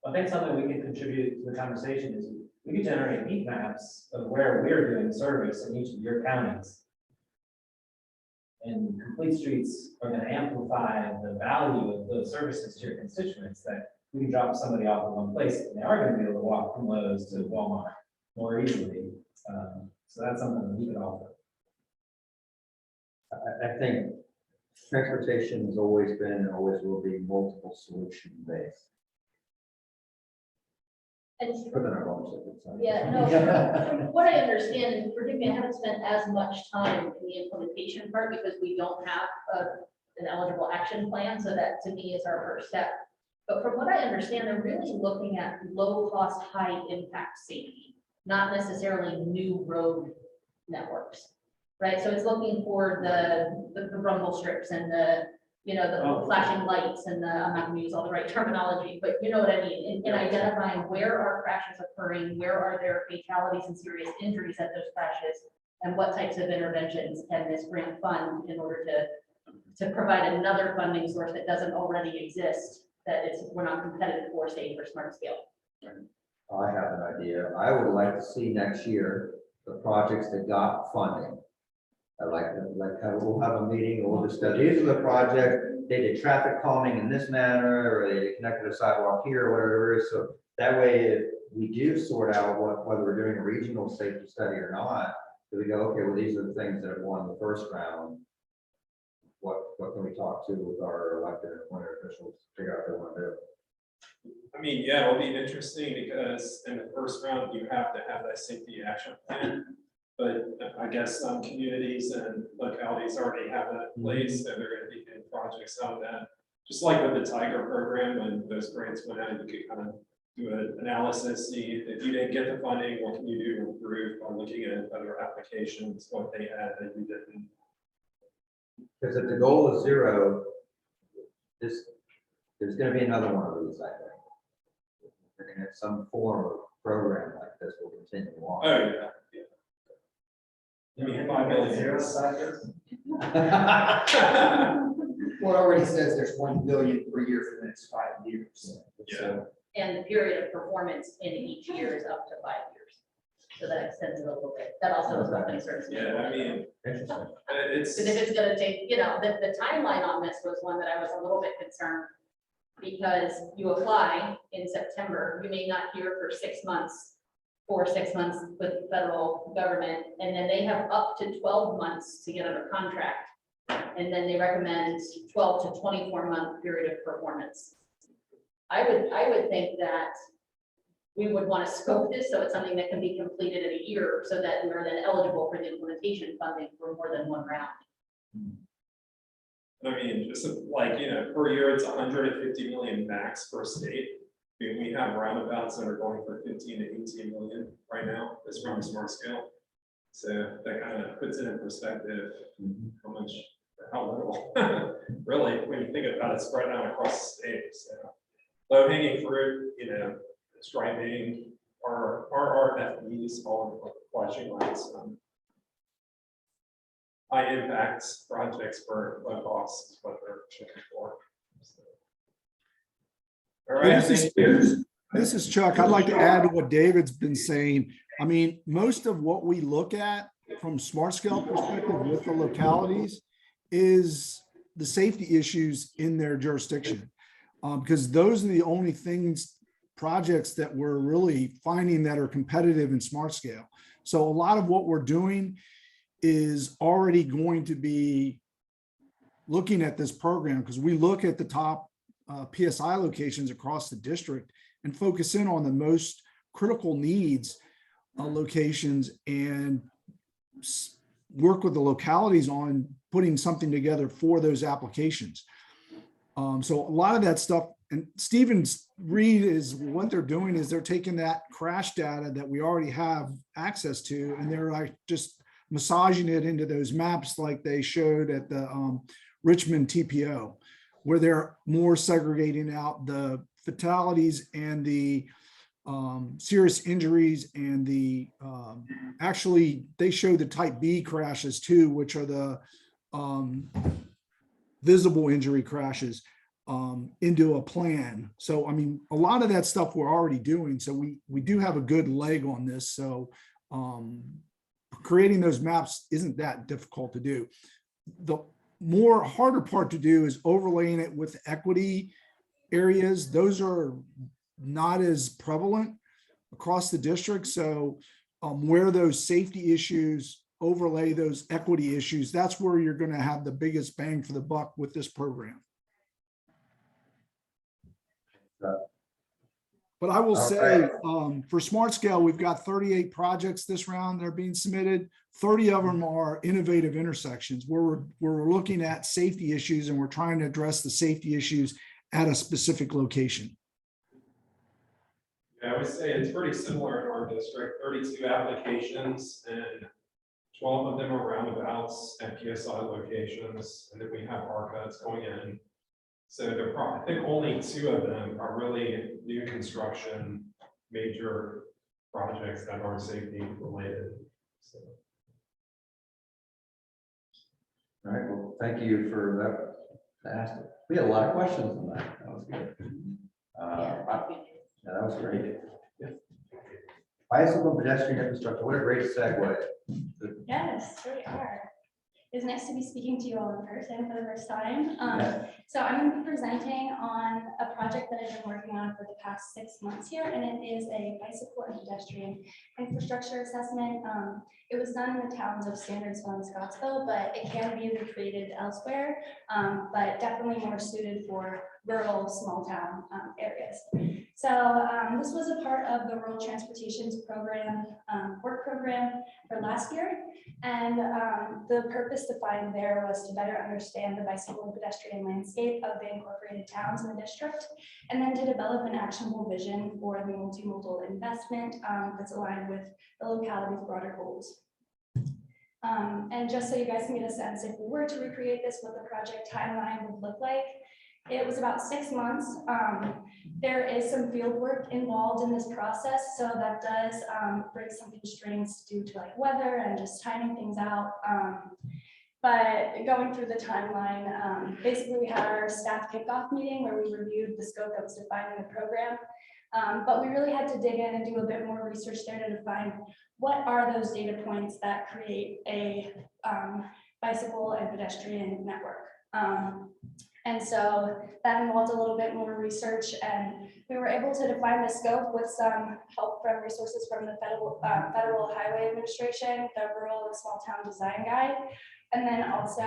I think something we can contribute to the conversation is we could generate heat maps of where we're doing service in each of your counties. And complete streets are going to amplify the value of those services to your constituents, that we can drop somebody off in one place and they are going to be able to walk from Lowe's to Walmart more easily. So that's something that we could offer. I think transportation has always been and always will be multiple solution based. And Put that on our website. yeah, no, from what I understand, and forgive me, I haven't spent as much time in the implementation part because we don't have an eligible action plan. So that to me is our first step. But from what I understand, they're really looking at low cost, high impact safety, not necessarily new road networks. Right, so it's looking for the rumble strips and the, you know, the flashing lights and the, I'm not gonna use all the right terminology, but you know what I mean, in identifying where are crashes occurring, where are there fatalities and serious injuries at those crashes, and what types of interventions can this grant fund in order to provide another funding source that doesn't already exist, that is, we're not competitive for, say, for smart scale. I have an idea. I would like to see next year the projects that got funding. I like we'll have a meeting, and we'll discuss, these are the projects, they did traffic calming in this manner, or they connected a sidewalk here, or whatever it is. So that way, if we do sort out whether we're doing a regional safety study or not, do we go, okay, well, these are the things that have won the first round. What can we talk to with our elected and appointed officials to figure out what they want to do? I mean, yeah, it'll be interesting because in the first round, you have to have that safety action plan. But I guess some communities and localities already have that in place, and they're going to be doing projects out of that. Just like with the Tiger program, when those grants went out, you could kind of do an analysis, see if you didn't get the funding, what can you do to improve by looking at other applications, what they had that you didn't. Because if the goal is zero, there's going to be another one of these, I think. We're going to have some form of program like this will continue on. Oh, yeah. I mean, 5 million. Zero factors. Well, it already says there's 1 billion per year for the next 5 years. Yeah. And the period of performance in each year is up to 5 years. So that extends it a little bit. That also is what concerns me. Yeah, I mean, Interesting. it's, Because if it's gonna take, you know, the timeline on this was one that I was a little bit concerned. Because you apply in September, you may not hear for 6 months. 6 months with the federal government, and then they have up to 12 months to get under contract. And then they recommend 12 to 24 month period of performance. I would think that we would want to scope this so it's something that can be completed in a year, so that we're then eligible for the implementation funding for more than one round. I mean, just like, you know, per year, it's 150 million max per state. I mean, we have roundabouts that are going for 15 to 18 million right now, this from smart scale. So that kind of puts it in perspective, how much, or how little, really, when you think about it, spread out across the state. So low hanging fruit, you know, striping, our RFPs, all of the flashing lights, high impact projects for low cost is what they're looking for. So. All right, This is Chuck. I'd like to add to what David's been saying. I mean, most of what we look at from smart scale perspective with the localities is the safety issues in their jurisdiction. Because those are the only projects that we're really finding that are competitive in smart scale. So a lot of what we're doing is already going to be looking at this program, because we look at the top PSI locations across the district and focus in on the most critical needs locations and work with the localities on putting something together for those applications. So a lot of that stuff, and Stevens Reed is what they're doing is they're taking that crash data that we already have access to, and they're like just massaging it into those maps like they showed at the Richmond TPO, where they're more segregating out the fatalities and the serious injuries and the actually they show the type B crashes too, which are the visible injury crashes into a plan. So I mean, a lot of that stuff we're already doing, so we do have a good leg on this. So creating those maps isn't that difficult to do. The more harder part to do is overlaying it with equity areas. Those are not as prevalent across the district. So where those safety issues overlay those equity issues, that's where you're going to have the biggest bang for the buck with this program. But I will say for smart scale, we've got 38 projects this round that are being submitted. 30 of them are innovative intersections where we're looking at safety issues and we're trying to address the safety issues at a specific location. Yeah, I would say it's pretty similar in our district, 32 applications and 12 of them are roundabouts at PSI locations. And then we have ARCAs going in. So I think only 2 of them are really new construction, major projects that are safety related. So. All right, well, thank you for that. We had a lot of questions on that. That was good. Yeah, that was great. Bicycle and pedestrian infrastructure, what a great segue. Yes, here we are. It's nice to be speaking to you all in person for the first time. Yeah. So I'm going to be presenting on a project that I've been working on for the past 6 months here, and it is a bicycle and pedestrian infrastructure assessment. It was done in the towns of Sandersville and Scottsville, but it can be recreated elsewhere, but definitely more suited for rural, small town areas. So this was a part of the Rural Transportation's program, work program for last year. And the purpose defined there was to better understand the bicycle and pedestrian landscape of the incorporated towns in the district, and then to develop an actionable vision for the multimodal investment that's aligned with the locality's broader goals. And just so you guys can get a sense, if we were to recreate this, what the project timeline would look like, it was about 6 months. There is some field work involved in this process, so that does bring some constraints due to like weather and just timing things out. But going through the timeline, basically we had our staff kickoff meeting where we reviewed the scope that was defined in the program. But we really had to dig in and do a bit more research there to define what are those data points that create a bicycle and pedestrian network. And so that involved a little bit more research, and we were able to define the scope with some help from resources from the Federal Highway Administration, the Rural and Small Town Design Guide, and then also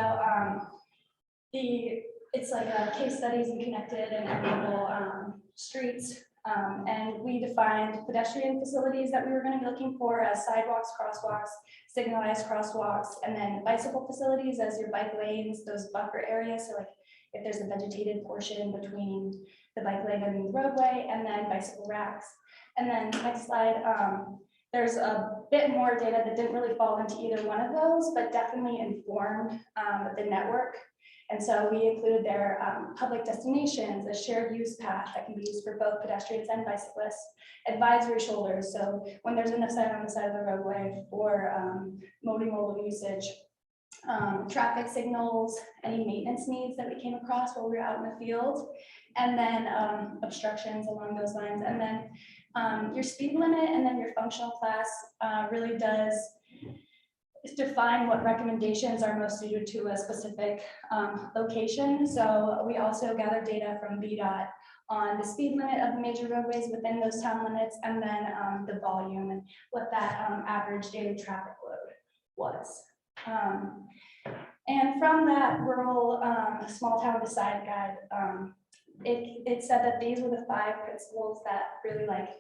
it's like case studies and connected and equitable streets. And we defined pedestrian facilities that we were going to be looking for as sidewalks, crosswalks, signalized crosswalks, and then bicycle facilities as your bike lanes, those buffer areas. So like if there's a vegetated portion between the bike lane and the roadway, and then bicycle racks. And then next slide, there's a bit more data that didn't really fall into either one of those, but definitely informed the network. And so we included their public destinations, a shared use path that can be used for both pedestrians and bicyclists, advisory shoulders. So when there's enough sign on the side of the roadway for multimodal usage, traffic signals, any maintenance needs that we came across while we were out in the field, and then obstructions along those lines. And then your speed limit and then your functional class really does define what recommendations are most suited to a specific location. So we also gather data from VDOT on the speed limit of the major roadways within those town limits, and then the volume and what that average daily traffic load was. And from that rural small town decide guide, it said that these were the 5 principles that really like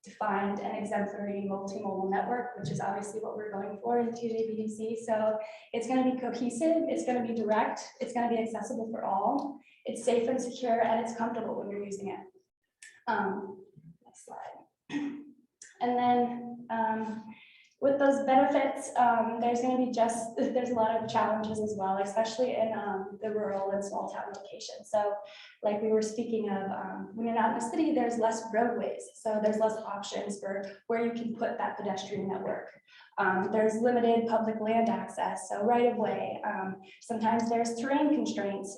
defined an exemplary multimodal network, which is obviously what we're going for in TJPDC. So it's going to be cohesive, it's going to be direct, it's going to be accessible for all, it's safe and secure, and it's comfortable when you're using it. Next slide. And then with those benefits, there's going to be there's a lot of challenges as well, especially in the rural and small town locations. So like we were speaking of, when you're not in the city, there's less roadways. So there's less options for where you can put that pedestrian network. There's limited public land access, so right of way. Sometimes there's terrain constraints.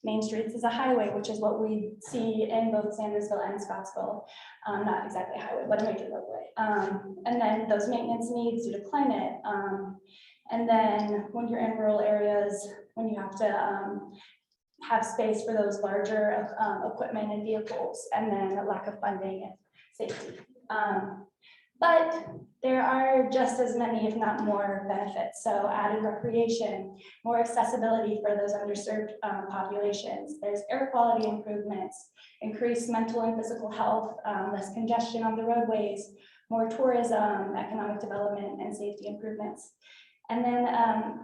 Main Streets is a highway, which is what we see in both Sandersville and Scottsville. Not exactly a highway, but a major roadway. And then those maintenance needs due to climate. And then when you're in rural areas, when you have to have space for those larger equipment and vehicles, and then a lack of funding and safety. But there are just as many, if not more, benefits. So added recreation, more accessibility for those underserved populations. There's air quality improvements, increased mental and physical health, less congestion on the roadways, more tourism, economic development, and safety improvements. And then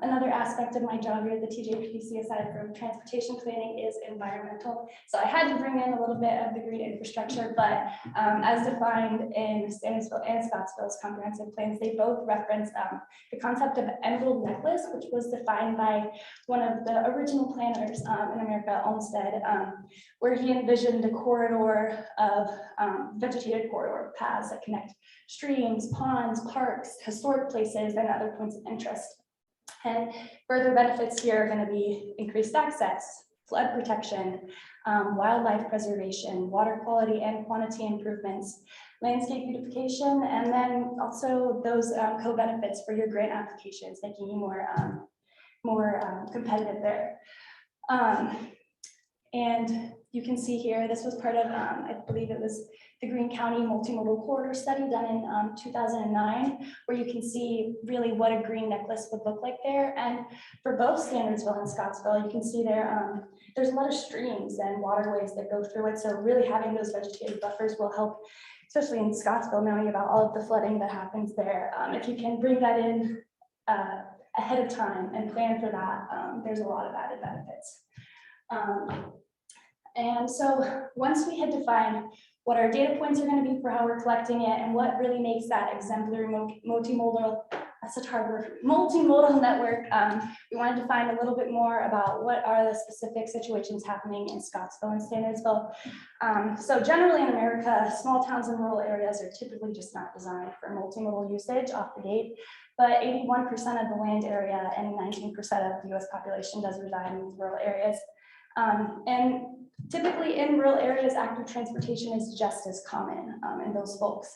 another aspect of my job here at the TJPDC, aside from transportation planning, is environmental. So I had to bring in a little bit of the green infrastructure, but as defined in Sandersville and Scottsville's comprehensive plans, they both reference the concept of emerald necklace, which was defined by one of the original planners in America, Olmsted, where he envisioned a corridor of vegetated corridor paths that connect streams, ponds, parks, historic places, and other points of interest. And further benefits here are going to be increased access, flood protection, wildlife preservation, water quality and quantity improvements, landscape beautification, and then also those co-benefits for your grant applications, making you more competitive there. And you can see here, this was part of, I believe it was the Greene County Multimodal Corridor Study done in 2009, where you can see really what a green necklace would look like there. And for both Sandersville and Scottsville, you can see there, there's a lot of streams and waterways that go through it. So really having those vegetated buffers will help, especially in Scottsville, knowing about all of the flooding that happens there. If you can bring that in ahead of time and plan for that, there's a lot of added benefits. And so once we had defined what our data points are going to be for how we're collecting it and what really makes that exemplary multimodal, that's such a hard word, multimodal network, we wanted to find a little bit more about what are the specific situations happening in Scottsville and Sandersville. So generally in America, small towns and rural areas are typically just not designed for multimodal usage off the gate, but 81% of the land area and 19% of the US population does reside in these rural areas. And typically in rural areas, active transportation is just as common in those folks.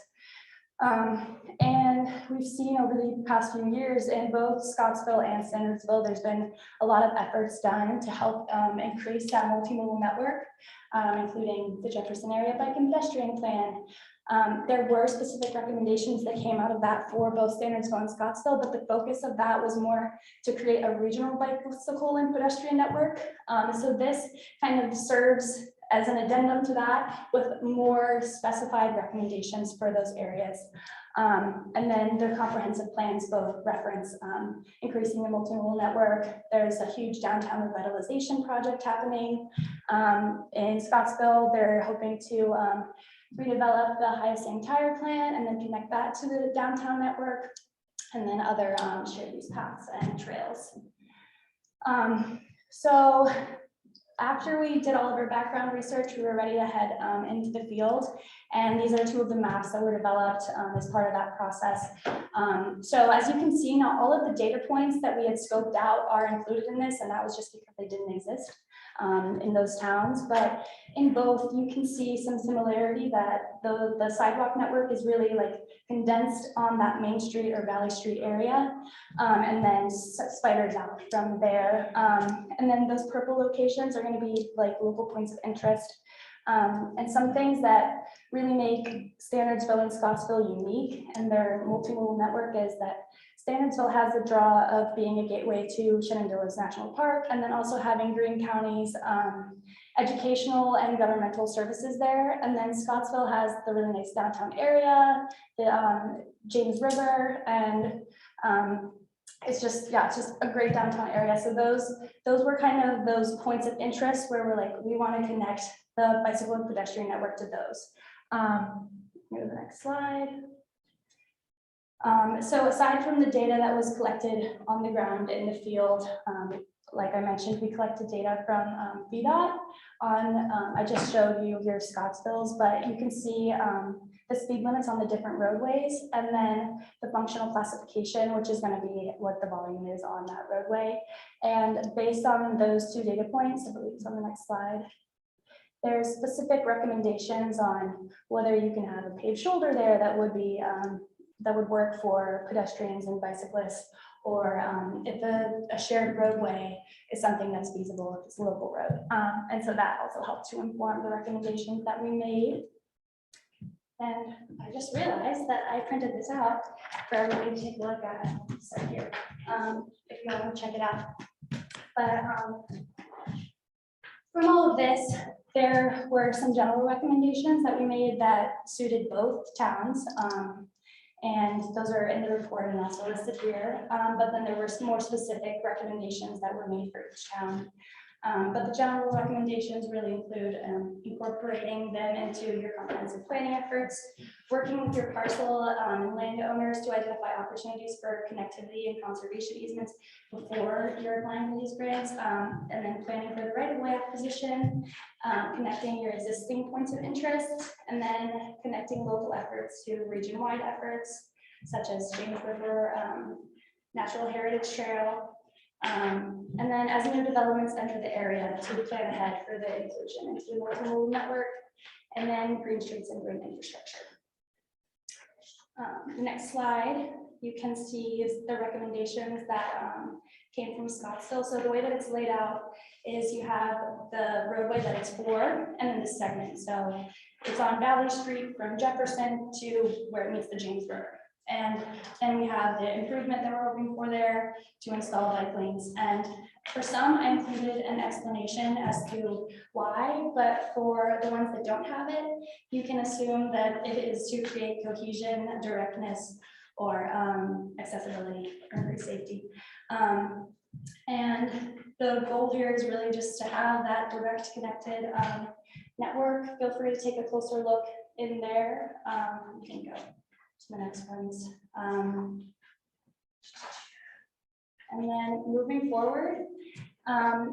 And we've seen over the past few years in both Scottsville and Sandersville, there's been a lot of efforts done to help increase that multimodal network, including the Jefferson Area Bike and Pedestrian Plan. There were specific recommendations that came out of that for both Sandersville and Scottsville, but the focus of that was more to create a regional bicycle and pedestrian network. So this kind of serves as an addendum to that with more specified recommendations for those areas. And then the comprehensive plans both reference increasing the multimodal network. There's a huge downtown revitalization project happening. In Scottsville, they're hoping to redevelop the highest entire plan and then connect that to the downtown network, and then other shared use paths and trails. So after we did all of our background research, we were ready to head into the field. And these are two of the maps that were developed as part of that process. So as you can see, not all of the data points that we had scoped out are included in this, and that was just because they didn't exist. in those towns, but in both, you can see some similarity that the sidewalk network is really like condensed on that Main Street or Valley Street area, and then spiders out from there. And then those purple locations are going to be like local points of interest. And some things that really make Standardsville and Scottsville unique and their multimodal network is that Standardsville has the draw of being a gateway to Shenandoah's National Park, and then also having Greene County's educational and governmental services there. And then Scottsville has the really nice downtown area, the James River, and it's just, yeah, it's just a great downtown area. So those were kind of those points of interest where we're like, we want to connect the bicycle and pedestrian network to those. Go to the next slide. So aside from the data that was collected on the ground in the field, like I mentioned, we collected data from VDOT on, I just showed you here Scottsville's, but you can see the speed limits on the different roadways, and then the functional classification, which is going to be what the volume is on that roadway. And based on those two data points, I believe it's on the next slide, there's specific recommendations on whether you can have a paved shoulder there that would be that would work for pedestrians and bicyclists, or if a shared roadway is something that's feasible if it's a local road. And so that also helped to inform the recommendations that we made. And I just realized that I printed this out for everybody to take a look at. So here, if you want to check it out. But from all of this, there were some general recommendations that we made that suited both towns. And those are in the report and also listed here. But then there were some more specific recommendations that were made for each town. But the general recommendations really include incorporating them into your comprehensive planning efforts, working with your parcel and landowners to identify opportunities for connectivity and conservation easements before you're applying for these grants, and then planning for the right-of-way acquisition, connecting your existing points of interest, and then connecting local efforts to region-wide efforts, such as James River Natural Heritage Trail. And then as new developments enter the area, to plan ahead for the inclusion into the multimodal network, and then green streets and green infrastructure. Next slide, you can see is the recommendations that came from Scottsville. So the way that it's laid out is you have the roadway that it's for, and then the segment. So it's on Valley Street from Jefferson to where it meets the James River. And then we have the improvement that we're hoping for there to install bike lanes. And for some, I included an explanation as to why, but for the ones that don't have it, you can assume that it is to create cohesion, directness, or accessibility or increased safety. And the goal here is really just to have that direct connected network. Feel free to take a closer look in there. You can go to the next ones. And then moving forward,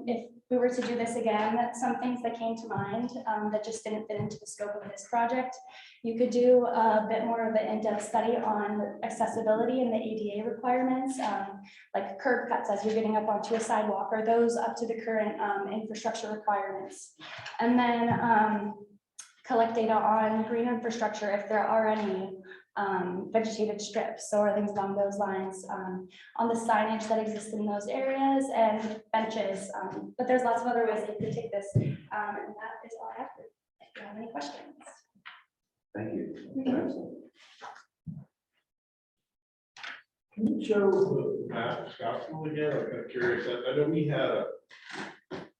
if we were to do this again, some things that came to mind that just didn't fit into the scope of this project. You could do a bit more of an in-depth study on accessibility and the ADA requirements, like curb cuts as you're getting up onto a sidewalk, or those up to the current infrastructure requirements. And then collect data on green infrastructure if there are any vegetated strips or things along those lines, on the signage that exists in those areas and benches. But there's lots of other ways that you could take this. And that is all I have. If you have any questions. Thank you. Can you show the map of Scottsville again? I'm kind of curious. I know we had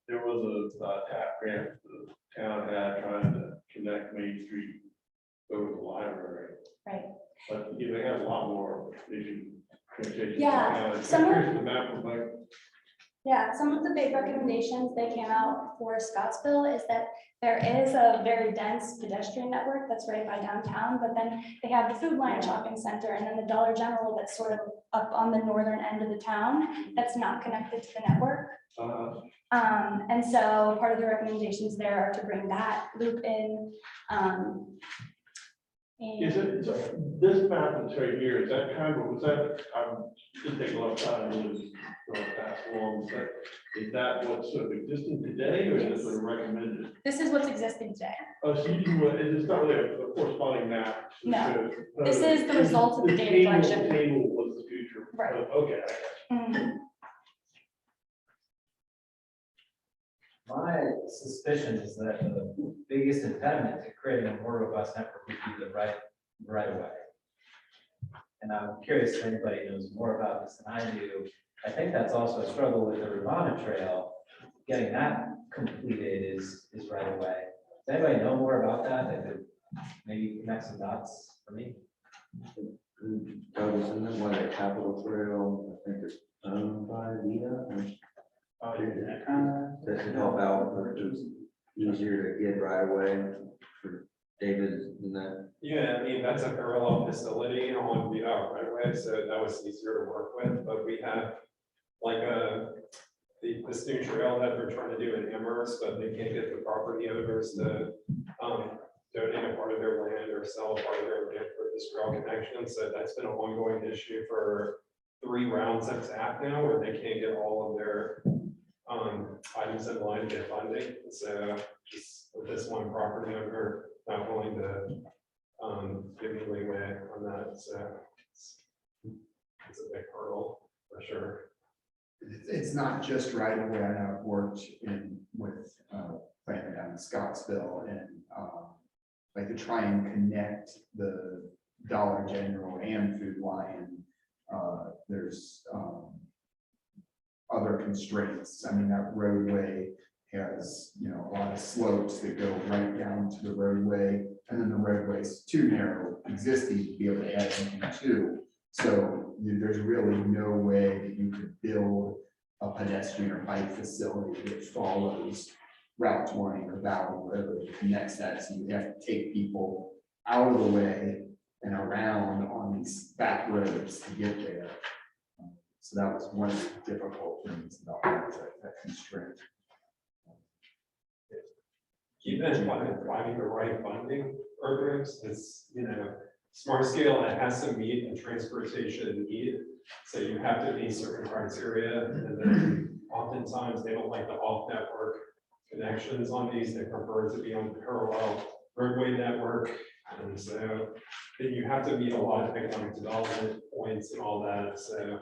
there was a TAP grant the town had trying to connect Main Street over the library. Right. But you know, they have a lot more issue. Yeah, Some of the map was like. Yeah, some of the big recommendations that came out for Scottsville is that there is a very dense pedestrian network that's right by downtown, but then they have the Food Lion Shopping Center and then the Dollar General that's sort of up on the northern end of the town that's not connected to the network. And so part of the recommendations there are to bring that loop in. Is And it, so this map that's right here, is that kind of, was that, just take a lot of time, to pass along, but is that what's sort of existing today, or is it sort of recommended? this is what's existing today. Oh, so you do, it's not really a corresponding map? No. This is the result of the data table- collection. Table was the future. Right. Okay. Mhm. My suspicion is that the biggest impediment to creating a more robust network would be the right of way. And I'm curious if anybody knows more about this than I do. I think that's also a struggle with the Fluvanna Trail. Getting that completed is right of way. Does anybody know more about that? That could maybe connect some dots for me? Isn't that why the Capitol Trail, I think it's owned by VDOT? Oh, yeah, that kind of. That should help out, or it's easier to get right away for David and that. Yeah, I mean, that's a parallel facility on VDOT right away, so that was easier to work with, but we have like this new trail that they're trying to do in Amherst, but they can't get the property owners to donate a part of their land or sell a part of their land for this rail connection. So that's been an ongoing issue for 3 rounds of TAC now, where they can't get all of their items in line to get funding. So just with this one property owner not willing to give me leeway on that, so it's a big hurdle for sure. It's not just right away. I know I've worked with planning down in Scottsville and like to try and connect the Dollar General and Food Lion. There's other constraints. I mean, that roadway has, a lot of slopes that go right down to the roadway, and then the roadway's too narrow existing to be able to add anything to. So there's really no way that you could build a pedestrian or bike facility that follows Route 20 or Valley Road that connects that. So you have to take people out of the way and around on these back roads to get there. So that was one of the difficult things about that constraint. Keep in mind, finding the right funding programs is, smart scale, it has to meet a transportation need. So you have to meet certain criteria, and then oftentimes they don't like the off network connections on these. They prefer to be on the parallel roadway network. And so then you have to meet a lot of economic development points and all that. So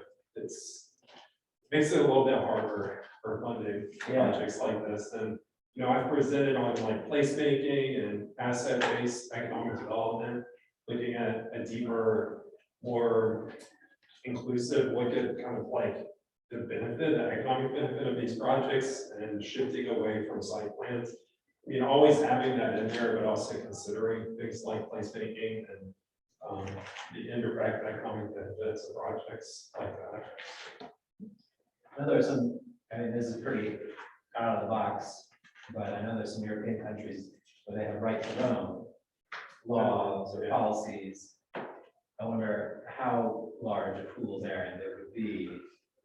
makes it a little bit harder for funding projects like this. And I've presented on like placemaking and asset-based economic development, looking at a deeper, more inclusive look at kind of like the benefit, the economic benefit of these projects, and shifting away from site plans. Always having that in there, but also considering things like placemaking and the indirect economic benefits of projects like that. I know there's some, this is pretty out of the box, but I know there's some European countries where they have right to roam laws or policies. I wonder how large a pool's area there would be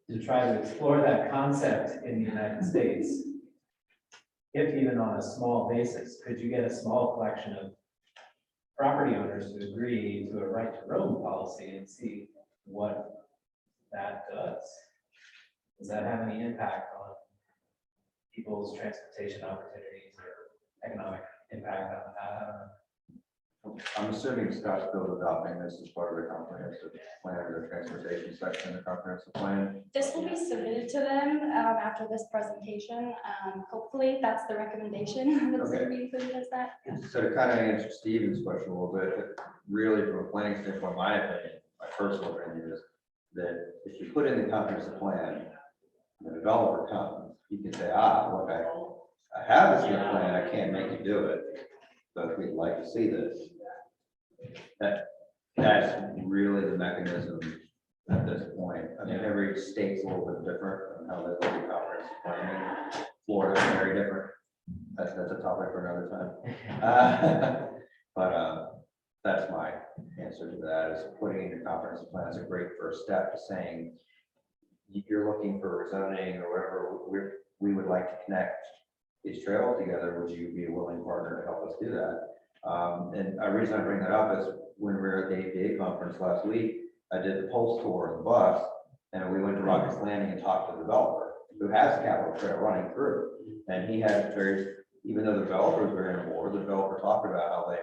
to try to explore that concept in the United States. If even on a small basis, could you get a small collection of property owners to agree to a right to roam policy and see what that does? Does that have any impact on people's transportation opportunities or economic impact on that? I'm assuming Scottsville is adopting this as part of the comprehensive plan or the transportation section of the comprehensive plan. This will be submitted to them after this presentation. Hopefully, that's the recommendation that's going to be included as that. So to kind of answer Stephen's question a little bit, really from a planning standpoint, my opinion, my personal opinion is that if you put in the comprehensive plan, the developer comes, you can say, look, I have this in the plan, I can't make you do it, but we'd like to see this. That's really the mechanism at this point. I mean, every state's a little bit different on how they look at comprehensive planning. Florida's very different. That's a topic for another time. But that's my answer to that, is putting in your comprehensive plan is a great first step to saying, you're looking for zoning or whatever, we would like to connect these trails together. Would you be a willing partner to help us do that? And the reason I bring that up is when we were at the APA conference last week, I did the Pulse tour of the bus, and we went to Rockets Landing and talked to the developer who has the Capitol Trail running through. And he had even though the developers were in board, the developer talked about how they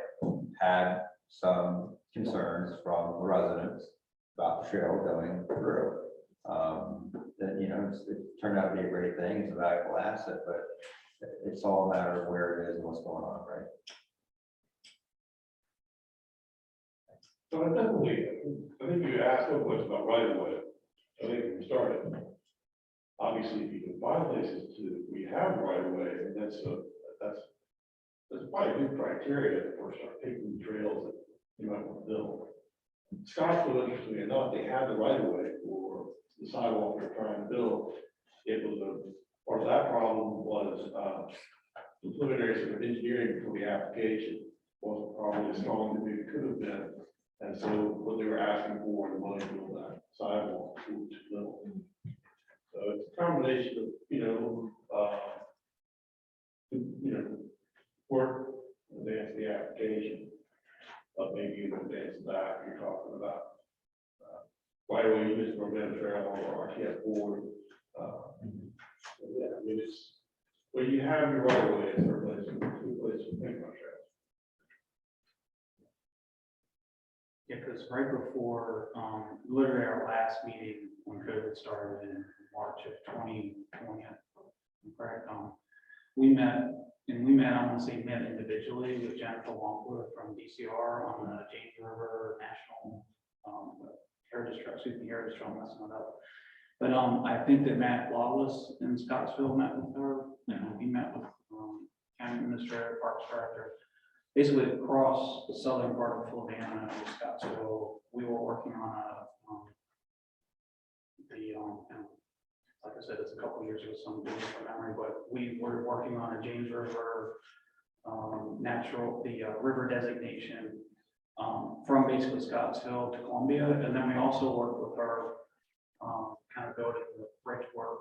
had some concerns from the residents about the trail going through. That, you know, it turned out to be a great thing, it's a valuable asset, but it's all a matter of where it is and what's going on, right? So I definitely, I think you asked a question about right of way. I think when we started, obviously, if you can find places to, we have right of way, and that's probably a good criteria for start taking trails that you might want to build. Scottsville, interestingly enough, they had the right of way for the sidewalk they're trying to build. It was part of that problem was, the preliminary sort of engineering for the application wasn't probably as strong as it could have been. And so what they were asking for, the money to build that sidewalk was too little. So it's a combination of, work, advance the application, but maybe you advance that, you're talking about right away units for Van Trail or RTAC board. Yeah, I mean, it's where you have your right away, it's a place to think about trails. Yeah, because right before, literally our last meeting when COVID started in March of 2020, correct? We met, I'm gonna say met individually with Jennifer Wampler from DCR on the James River National Heritage Trail, Heritage Trail, messing it up. But I think that Matt Lawless in Scottsville met with her, he met with county administrator, parks director. Basically across the southern part of Fluvanna and Scottsville, we were working on like I said, it's a couple of years ago, some from memory, but we were working on a James River river designation from basically Scottsville to Columbia, and then we also worked with our kind of building the bridge work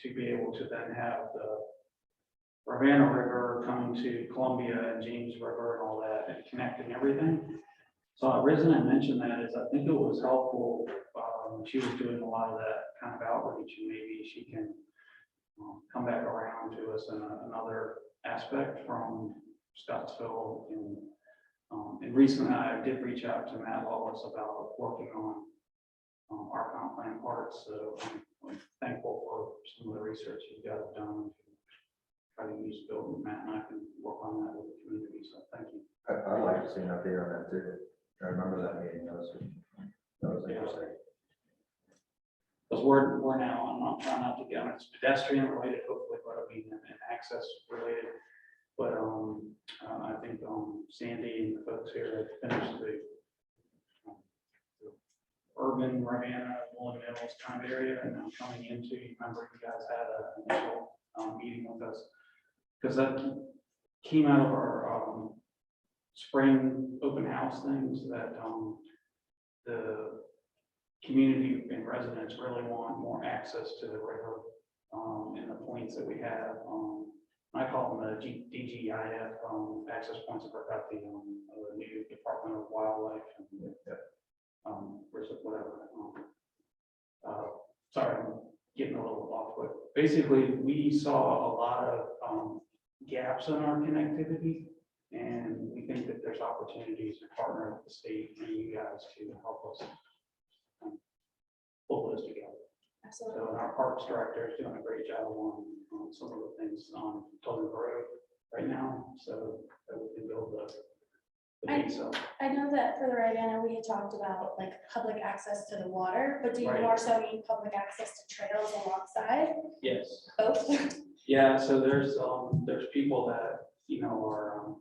to be able to then have the Fluvanna River coming to Columbia and James River and all that and connecting everything. So the reason I mentioned that is I think it was helpful. She was doing a lot of that kind of outreach, and maybe she can come back around to us in another aspect from Scottsville. And recently I did reach out to Matt Lawless about working on our comp plan parts. So I'm thankful for some of the research you guys have done. Try to use building. Matt and I can work on that with the community. So thank you. I'd like to see an update on that too. I remember that meeting. That was interesting. Because we're now, I'm not trying not to get on, it's pedestrian related, hopefully, but I mean, and access related. But I think Sandy and the folks here have finished the urban Ravenna, Woolen Mills kind of area, and now coming into, you remember you guys had an initial meeting with us, because that came out of our spring open house things that the community and residents really want more access to the river and the points that we have. I call them the DGIF access points. I forgot the new Department of Wildlife and whatever. Sorry, I'm getting a little off, but basically we saw a lot of gaps in our connectivity, and we think that there's opportunities to partner with the state and you guys to help us pull those together. Absolutely. So our parks director is doing a great job on some of the things on Tully Road right now, so that we can build the base up. I know that for the Ravenna, we had talked about like public access to the water, but do you Right. more so mean public access to trails alongside Yes. both? Yeah, so there's people that, are,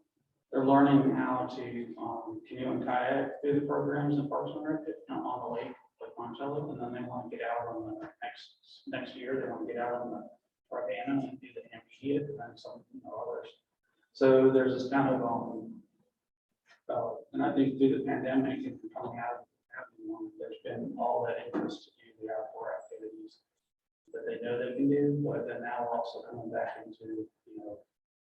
they're learning how to canoe and kayak through the programs in Parks and Rec on the lake, like Monticello, and then they want to get out on the next year, they want to get out on the Ravenna and do the intermediate, and then some, others. So there's this kind of, and I think through the pandemic and coming out, there's been all that interest to do the outdoor activities that they know they can do, but then now we're also coming back into,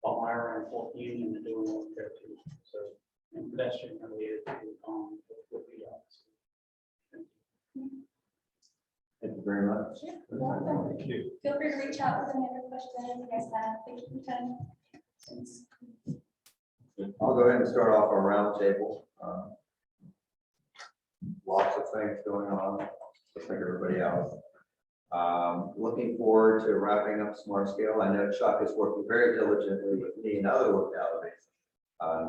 Albemarle and Fort Union and doing what they're too. So, and pedestrian related to, with VDOT. Thank you very much. Yeah, you're welcome. Thank you. Feel free to reach out with any other questions you guys have. Thank you for your time. I'll go ahead and start off our roundtable. Lots of things going on, just like everybody else. Looking forward to wrapping up Smart Scale. I know Chuck is working very diligently with me and other localities,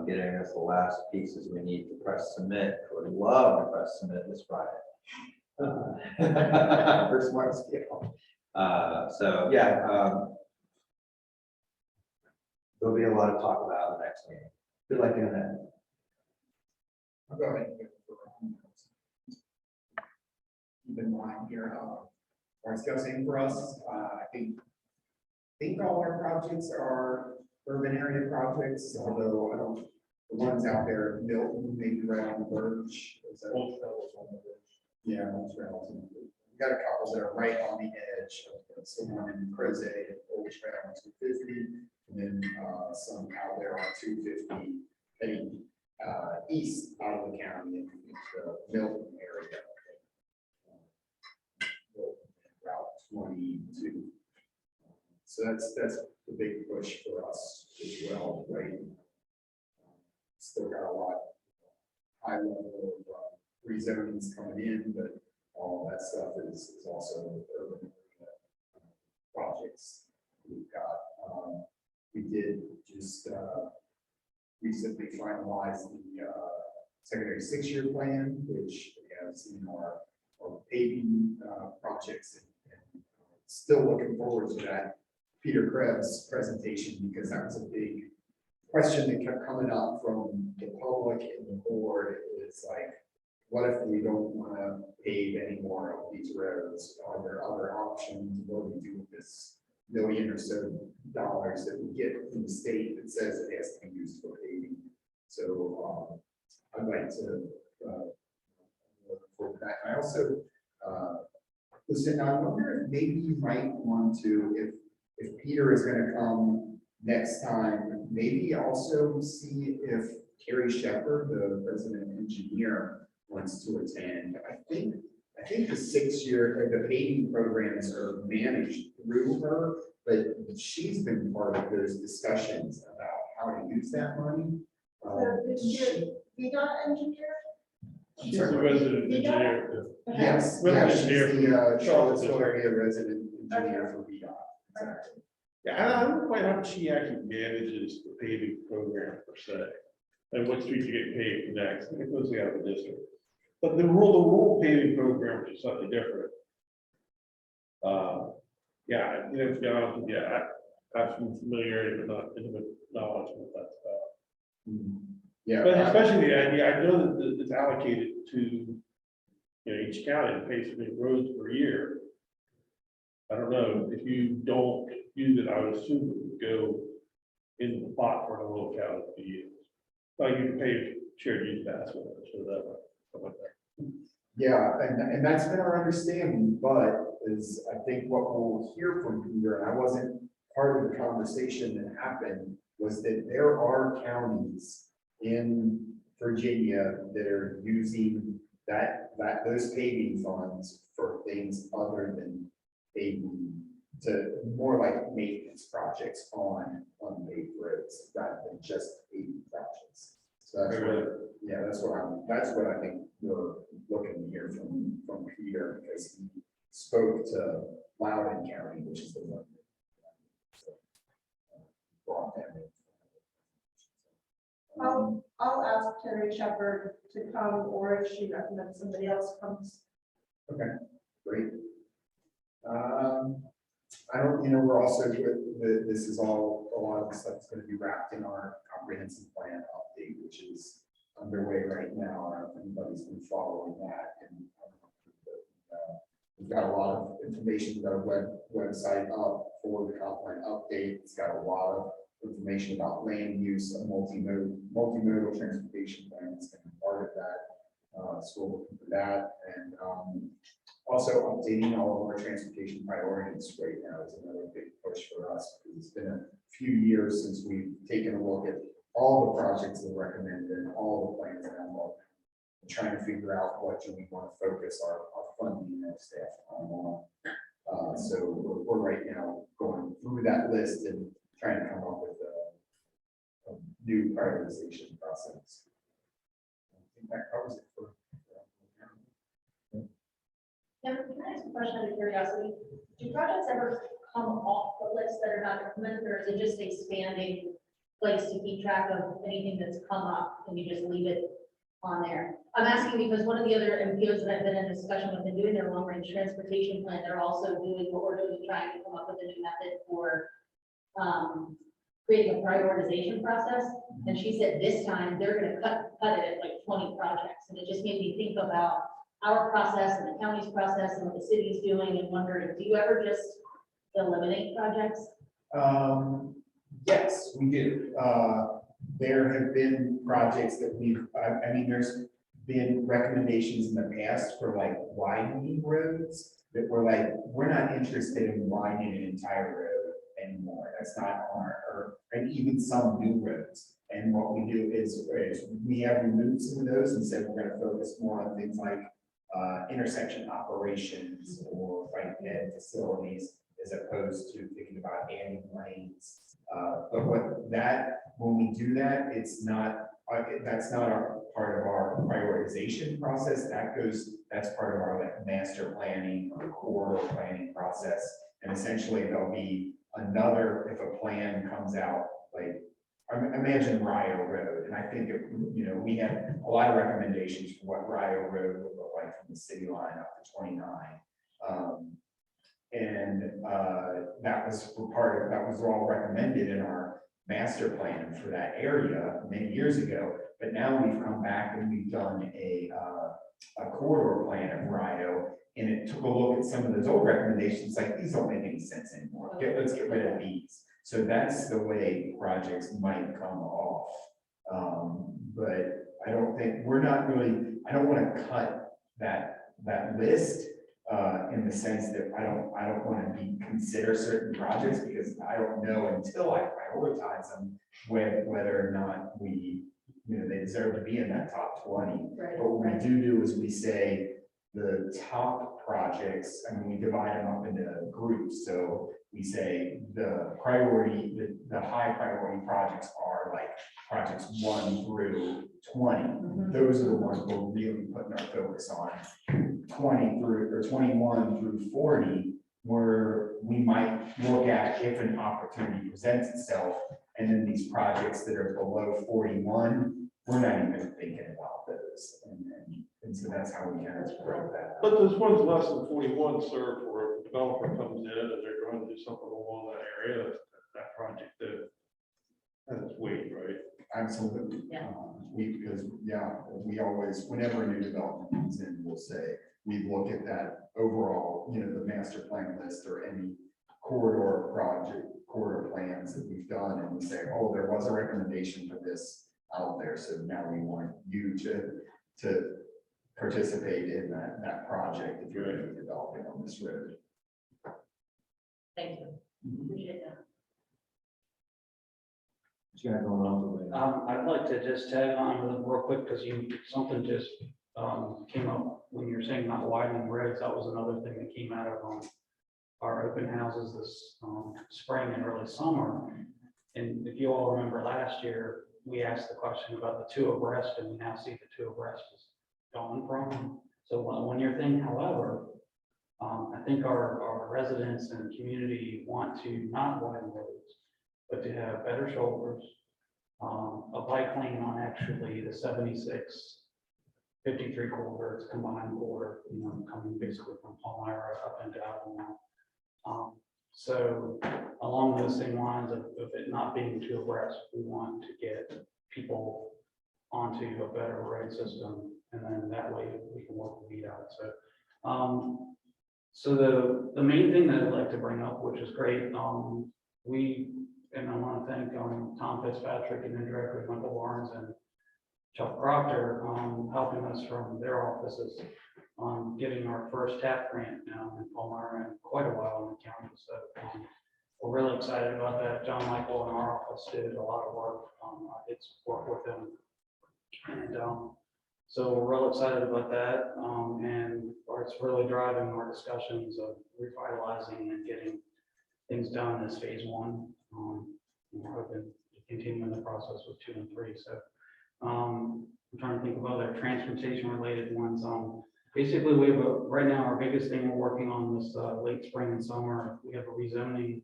getting us the last pieces we need to press submit. Would love to press submit this Friday for Smart Scale. So yeah, there'll be a lot of talk about in the next meeting. Good luck doing that. I'll go ahead and keep in mind here, our discussing for us, I think all our projects are urban area projects, although I don't, the ones out there, Milton, maybe right on the verge. Is that- Yeah, that's right. We got a couple that are right on the edge of the one in Crozet, Old Trail on 250, and then some out there on 250, heading east out of the county in the Milton area. Route 22. So that's the big push for us as well, right? Still got a lot high level of rezonings coming in, but all that stuff is also urban projects we've got. We did just recently finalize the secondary 6-year plan, which has our paving projects, and still looking forward to that Peter Krebs presentation, because that was a big question that kept coming up from the public and the board. It's like, what if we don't want to pave any more of these roads? Are there other options? What do we do with this $1 million or so that we get from the state that says it has to be used for paving? So I'd like to look forward to that. I also listen, I wonder if maybe you might want to, if Peter is going to come next time, maybe also see if Terry Shepard, the resident engineer, wants to attend. I think the 6-year, the paving programs are managed through her, but she's been part of those discussions about how to use that money. VDOT engineer? She's a resident engineer. Yes, Resident she's engineer the for Charlottesville area resident engineer for VDOT. Exactly. Yeah, I don't know quite how she actually manages the paving program per se, and what streets you get paved next. I think it's mostly out of the district. But the rural paving program is something different. Yeah, you know, to be honest with you, I have some familiarity, but not intimate knowledge with that stuff. Yeah. But especially the idea, I know that it's allocated to, each county to pay so many roads per year. I don't know, if you don't use it, I would assume it would go into the pot for the local county to use. Like you can pay shared use basket, or whatever, something like that. Yeah, and that's been our understanding, but is I think what we'll hear from Peter, and I wasn't part of the conversation that happened, was that there are counties in Virginia that are using those paving funds for things other than paving, to more like maintenance projects on paved roads rather than just paving projects. So that's what I think we're looking to hear from Peter, because he spoke to Loudoun County, which is the one that brought them in. I'll ask Terry Shepard to come, or if she recommends somebody else comes. Okay, great. I don't, we're also this is all, a lot of the stuff is going to be wrapped in our comprehensive plan update, which is underway right now. I don't know if anybody's been following that. And we've got a lot of information with our website up for the comp plan update. It's got a lot of information about land use, a multimodal transportation plan is going to be part of that. So we're looking for that, and also updating all of our transportation priorities right now is another big push for us, because it's been a few years since we've taken a look at all the projects that are recommended in all the plans that I'm looking at. Trying to figure out what do we want to focus our funding and staff on. So we're right now going through that list and trying to come up with a new prioritization process. I think that covers it for. Now, can I ask a question out of curiosity? Do projects ever come off the list that are not implemented, or is it just expanding place to keep track of anything that's come up and you just leave it on there? I'm asking because one of the other MPOs that I've been in discussion with and doing their long range transportation plan, they're also doing what we're doing, trying to come up with a new method for creating a prioritization process. And she said this time they're going to cut it at like 20 projects. And it just made me think about our process and the county's process and what the city's doing and wondering, do you ever just eliminate projects? Yes, we do. There have been projects that I mean, there's been recommendations in the past for like widening roads that were like, we're not interested in widening an entire road anymore. That's not and even some new roads. And what we do is we have removed some of those and said we're going to focus more on things like intersection operations or bike ped facilities, as opposed to thinking about adding lanes. But when we do that, it's not, that's not part of our prioritization process. That's part of our like master planning or corridor planning process. And essentially there'll be another, if a plan comes out, like imagine Rio Road. And I think, we had a lot of recommendations for what Rio Road would look like from the city line up to 29. That was all recommended in our master plan for that area many years ago. But now we've come back and we've done a corridor plan of Rio, and it took a look at some of those old recommendations, like these don't make any sense anymore. Let's get rid of these. So that's the way projects might come off. But I don't think I don't want to cut that list. In the sense that I don't want to consider certain projects, because I don't know until I prioritize them whether or not they deserve to be in that top 20. Right. But what we do is we say the top projects, and we divide them up into groups. So we say the high priority projects are like projects 1 through 20. Mm-hmm. Those are the ones we're really putting our focus on. 21 through 40, where we might look at if an opportunity presents itself, and then these projects that are below 41, we're not even thinking about those. And so that's how we kind of break that. But there's ones less than 41, sir, where a developer comes in and they're trying to do something along that area, that project that has its weight, right? Absolutely. Yeah. We always, whenever a new development comes in, we'll say, we look at that overall, the master plan list or any corridor plans that we've done, and we say, oh, there was a recommendation for this out there. So now we want you to participate in that project if you're going to be developing on this road. Thank you. Appreciate that. I'd like to just tag on with it real quick, because something just came up when you're saying not widening roads. That was another thing that came out of our open houses this spring and early summer. And if you all remember last year, we asked the question about the 2 abreast, and we now see the 2 abreast is gone from. So one year thing, however, I think our residents and community want to not widen roads, but to have better shoulders, a bike lane on actually the 76, 53 corridor, combined corridor, coming basically from Palmyra up into Albemarle. So along those same lines of it not being 2 abreast, we want to get people onto a better road system, and then that way we can work the VDOT. So the main thing that I'd like to bring up, which is great, and I want to thank Tom Fitzpatrick and indirectly Michael Barnes and Chuck Proctor helping us from their offices on getting our first TAP grant now in Palmyra in quite a while in the county. So we're really excited about that. John Michael in our office did a lot of work. I did work with him. And so we're real excited about that. And it's really driving our discussions of revitalizing and getting things done as phase one. We're hoping to continue in the process with 2 and 3. So I'm trying to think of other transportation related ones. Basically, we have right now, our biggest thing we're working on this late spring and summer, we have a rezoning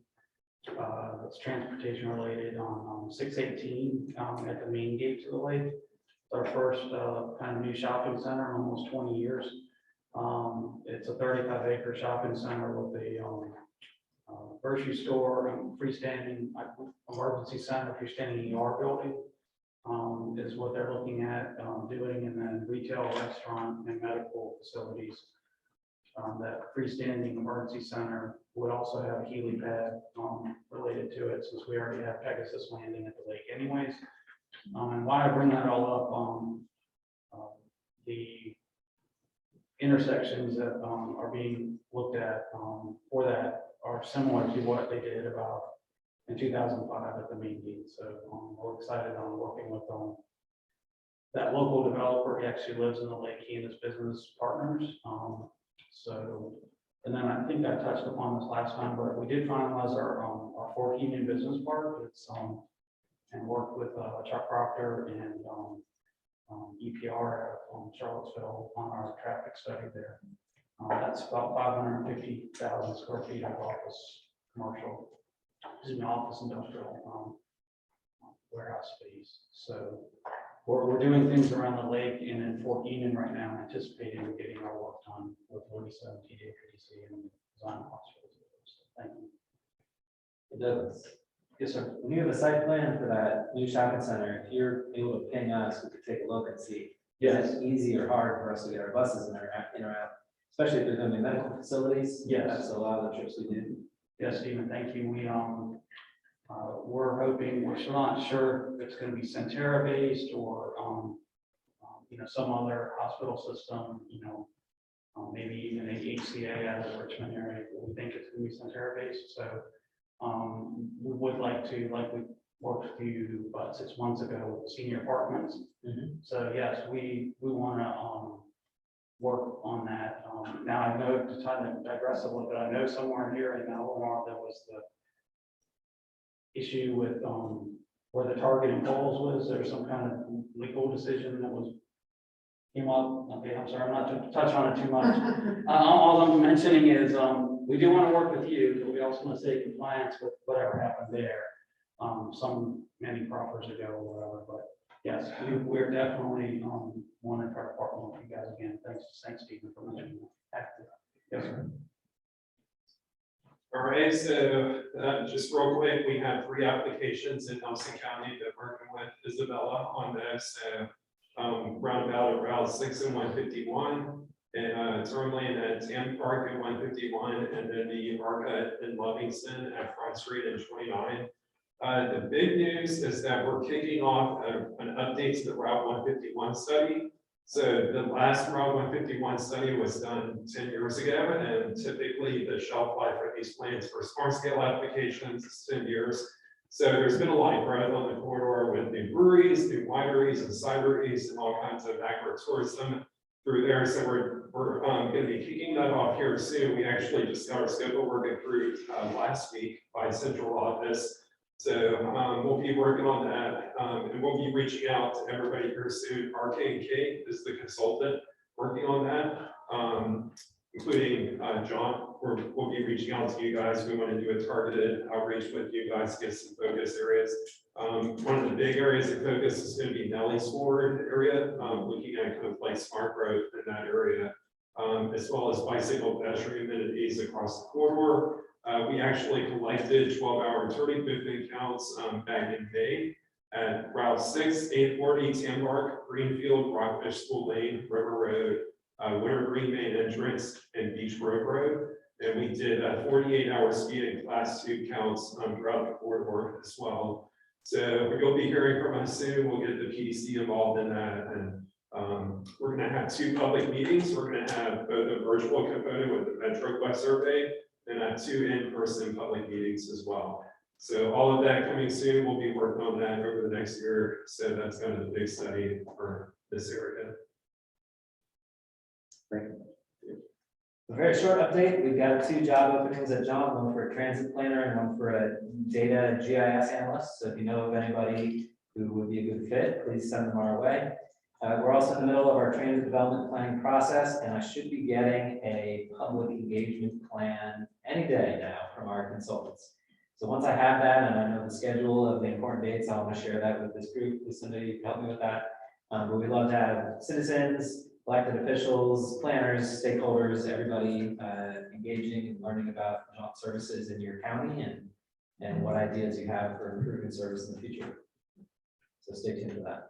that's transportation related on 618 at the main gate to the lake. It's our first kind of new shopping center in almost 20 years. It's a 35-acre shopping center with a grocery store, freestanding emergency center, freestanding ER building. Is what they're looking at doing, and then retail, restaurant, and medical facilities. That freestanding emergency center would also have a helipad related to it, since we already have Pegasus landing at the lake anyways. And why I bring that all up, the intersections that are being looked at for that are similar to what they did about in 2005 at the main gate. So we're excited on working with that local developer. He actually lives in the lake, he and his business partners. And then I think I touched upon this last time, but we did finalize our Fort Union Business Park. It's and worked with Chuck Proctor and EPR from Charlottesville on our traffic study there. That's about 550,000 square feet of office commercial. Office industrial warehouse space. So we're doing things around the lake and in Fort Union right now, anticipating getting our work done with Louisa and TJPDC and design hospitals. So thank you. Douglas, Yes, sir. when you have a site plan for that new shopping center, if you're able to ping us, we could take a look and see. Yes. Is it easy or hard for us to get our buses in and around, especially if there's going to be medical facilities? Yes. That's a lot of the trips we do. Yes, Stephen, thank you. We're hoping, we're still not sure if it's going to be Centera based or some other hospital system, maybe even a HCA out of the Richmond area. We think it's going to be Centera based. So we would like to, like we worked with you about 6 months ago with senior apartments. So yes, we want to work on that. Now I know, to try to digress a little bit, I know somewhere here in Albemarle there was the issue with where the Target and Kohl's was. There was some kind of legal decision that came up. Okay, I'm sorry, I'm not to touch on it too much. All I'm mentioning is we do want to work with you, but we also want to stay in compliance with whatever happened there many proffers ago or whatever. But yes, we're definitely want to try to partner with you guys again. Thanks, Stephen, for mentioning that. Yes, sir. All right, so just real quick, we have 3 applications in Nelson County that we're working with Isabella on this. Roundabout at Route 6 and 151, and Tourmaline at Tam Park at 151, and then the ARCA in Livingston at Front Street and 29. The big news is that we're kicking off an update to the Route 151 study. So the last Route 151 study was done 10 years ago, and typically the shelf life for these plans for small scale applications is 10 years. So there's been a lot of growth on the corridor with new breweries, new wineries, and cideries, and all kinds of agritourism through there. So we're going to be kicking that off here soon. We actually just got our scope of work approved last week by central office. So we'll be working on that, and we'll be reaching out to everybody here soon. RTAC is the consultant working on that, including John. We'll be reaching out to you guys. We want to do a targeted outreach with you guys, get some focus areas. One of the big areas of focus is going to be Nelly's Ford area, looking at kind of like smart growth in that area, as well as bicycle pedestrian amenities across the corridor. We actually collected 12-hour turning movement counts back in May at Route 6, 840, Tam Park, Greenfield, Rockfish School Lane, River Road, Winter Green Main Entrance, and Beach Road. And we did 48-hour speed and class 2 counts throughout the corridor as well. So you'll be hearing from us soon. We'll get the PDC involved in that. And we're going to have 2 public meetings. We're going to have both a virtual component with the MetroQuest survey, and 2 in-person public meetings as well. So all of that coming soon, we'll be working on that over the next year. So that's kind of the big study for this area. A very short update, we've got 2 job openings at JAUNT, one for a transit planner and one for a data GIS analyst. So if you know of anybody who would be a good fit, please send them our way. We're also in the middle of our transit development planning process, and I should be getting a public engagement plan any day now from our consultants. So once I have that and I know the schedule of the important dates, I want to share that with this group. Please somebody help me with that. But we'd love to have citizens, elected officials, planners, stakeholders, everybody engaging and learning about JAUNT services in your county and what ideas you have for improving service in the future. So stay tuned for that.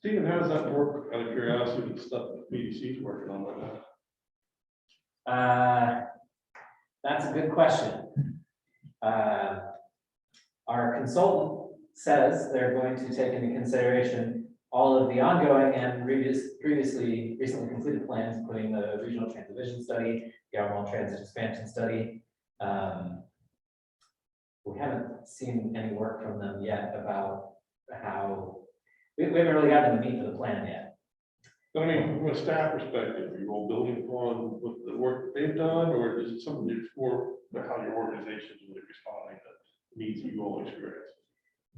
Stephen, how does that work, out of curiosity, with the stuff that BDC is working on right now? That's a good question. Our consultant says they're going to take into consideration all of the ongoing and recently completed plans, including the regional transit vision study, the Albemarle transit expansion study. We haven't seen any work from them yet about how, we haven't really gotten to meet the plan yet. I mean, from a staff perspective, are you all building upon what the work that they've done, or is it something to explore how your organization is responding to needs you all experience?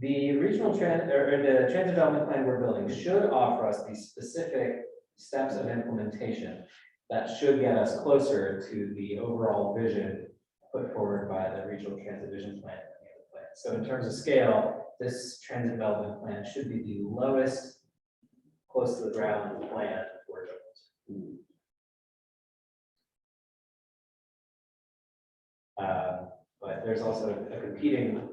The regional the transit development plan we're building should offer us these specific steps of implementation that should get us closer to the overall vision put forward by the regional transit vision plan. So in terms of scale, this transit development plan should be the lowest, close to the ground plan for JAUNT. But there's also a competing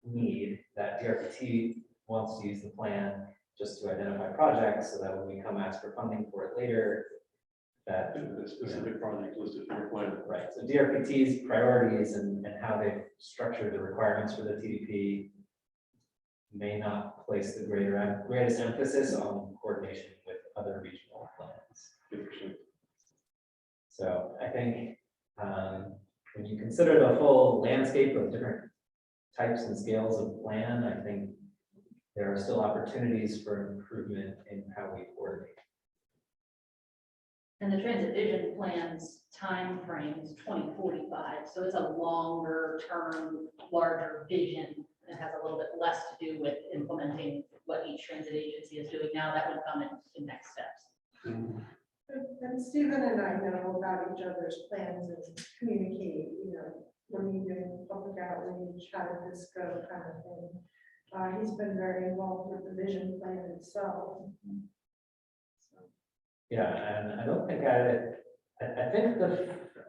need that DRPT wants to use the plan just to identify projects so that when we come ask for funding for it later, that The specific project listed in your plan. right. So DRPT's priorities and how they've structured the requirements for the TDP may not place the greatest emphasis on coordination with other regional plans. Interesting. So I think when you consider the full landscape of different types and scales of plan, I think there are still opportunities for improvement in how we coordinate. And the transit vision plan's time frame is 2045, so it's a longer term, larger vision. It has a little bit less to do with implementing what each transit agency is doing now. That would come in next steps. And Stephen and I know about each other's plans and communicate, when you do public outreach, how did this go, kind of thing. He's been very involved with the vision plan itself. Yeah, and I don't think I think that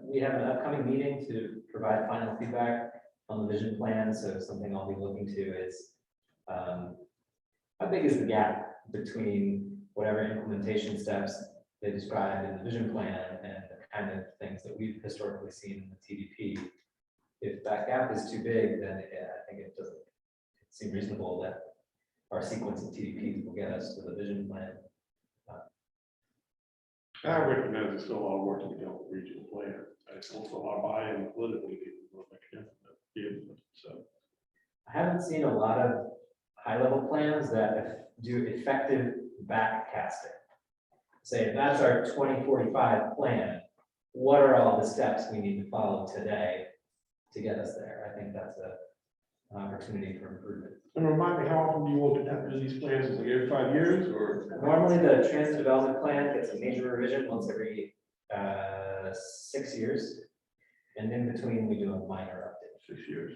we have an upcoming meeting to provide final feedback on the vision plan. So something I'll be looking to is how big is the gap between whatever implementation steps they described in the vision plan and the kind of things that we've historically seen in the TDP. If that gap is too big, then I think it doesn't seem reasonable that our sequence of TDPs will get us to the vision plan. I recognize there's still a lot of work to be done with the regional plan. It's also a lot of buy-in politically. People make a difference. So I haven't seen a lot of high-level plans that do effective backcasting. Say, if that's our 2045 plan, what are all the steps we need to follow today to get us there? I think that's an opportunity for improvement. and remind me, how often do you look at these plans? Is it every 5 years or? Normally, the transit development plan gets a major revision once every 6 years. And in between, we do a minor update. 6 years.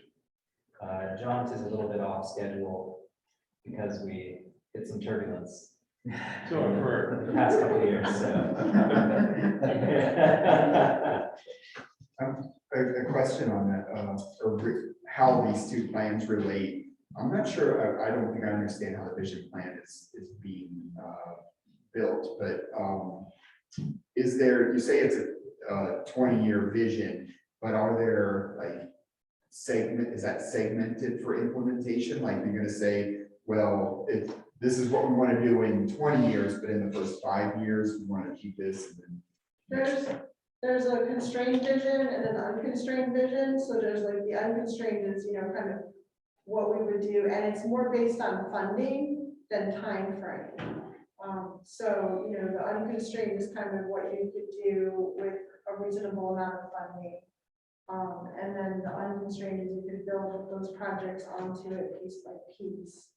JAUNT is a little bit off schedule because we hit some turbulence. So I've heard. The past couple of years, so. A question on that, or how these two plans relate. I'm not sure, I don't think I understand how the vision plan is being built, but is there, you say it's a 20-year vision, but are there like is that segmented for implementation? Like you're gonna say, well, this is what we want to do in 20 years, but in the first 5 years, we want to keep this. And then there's a constrained vision and an unconstrained vision. So there's like the unconstrained is, kind of what we would do, and it's more based on funding than time frame. So, the unconstrained is kind of what you could do with a reasonable amount of funding. And then the unconstrained is you could build those projects onto it piece by piece.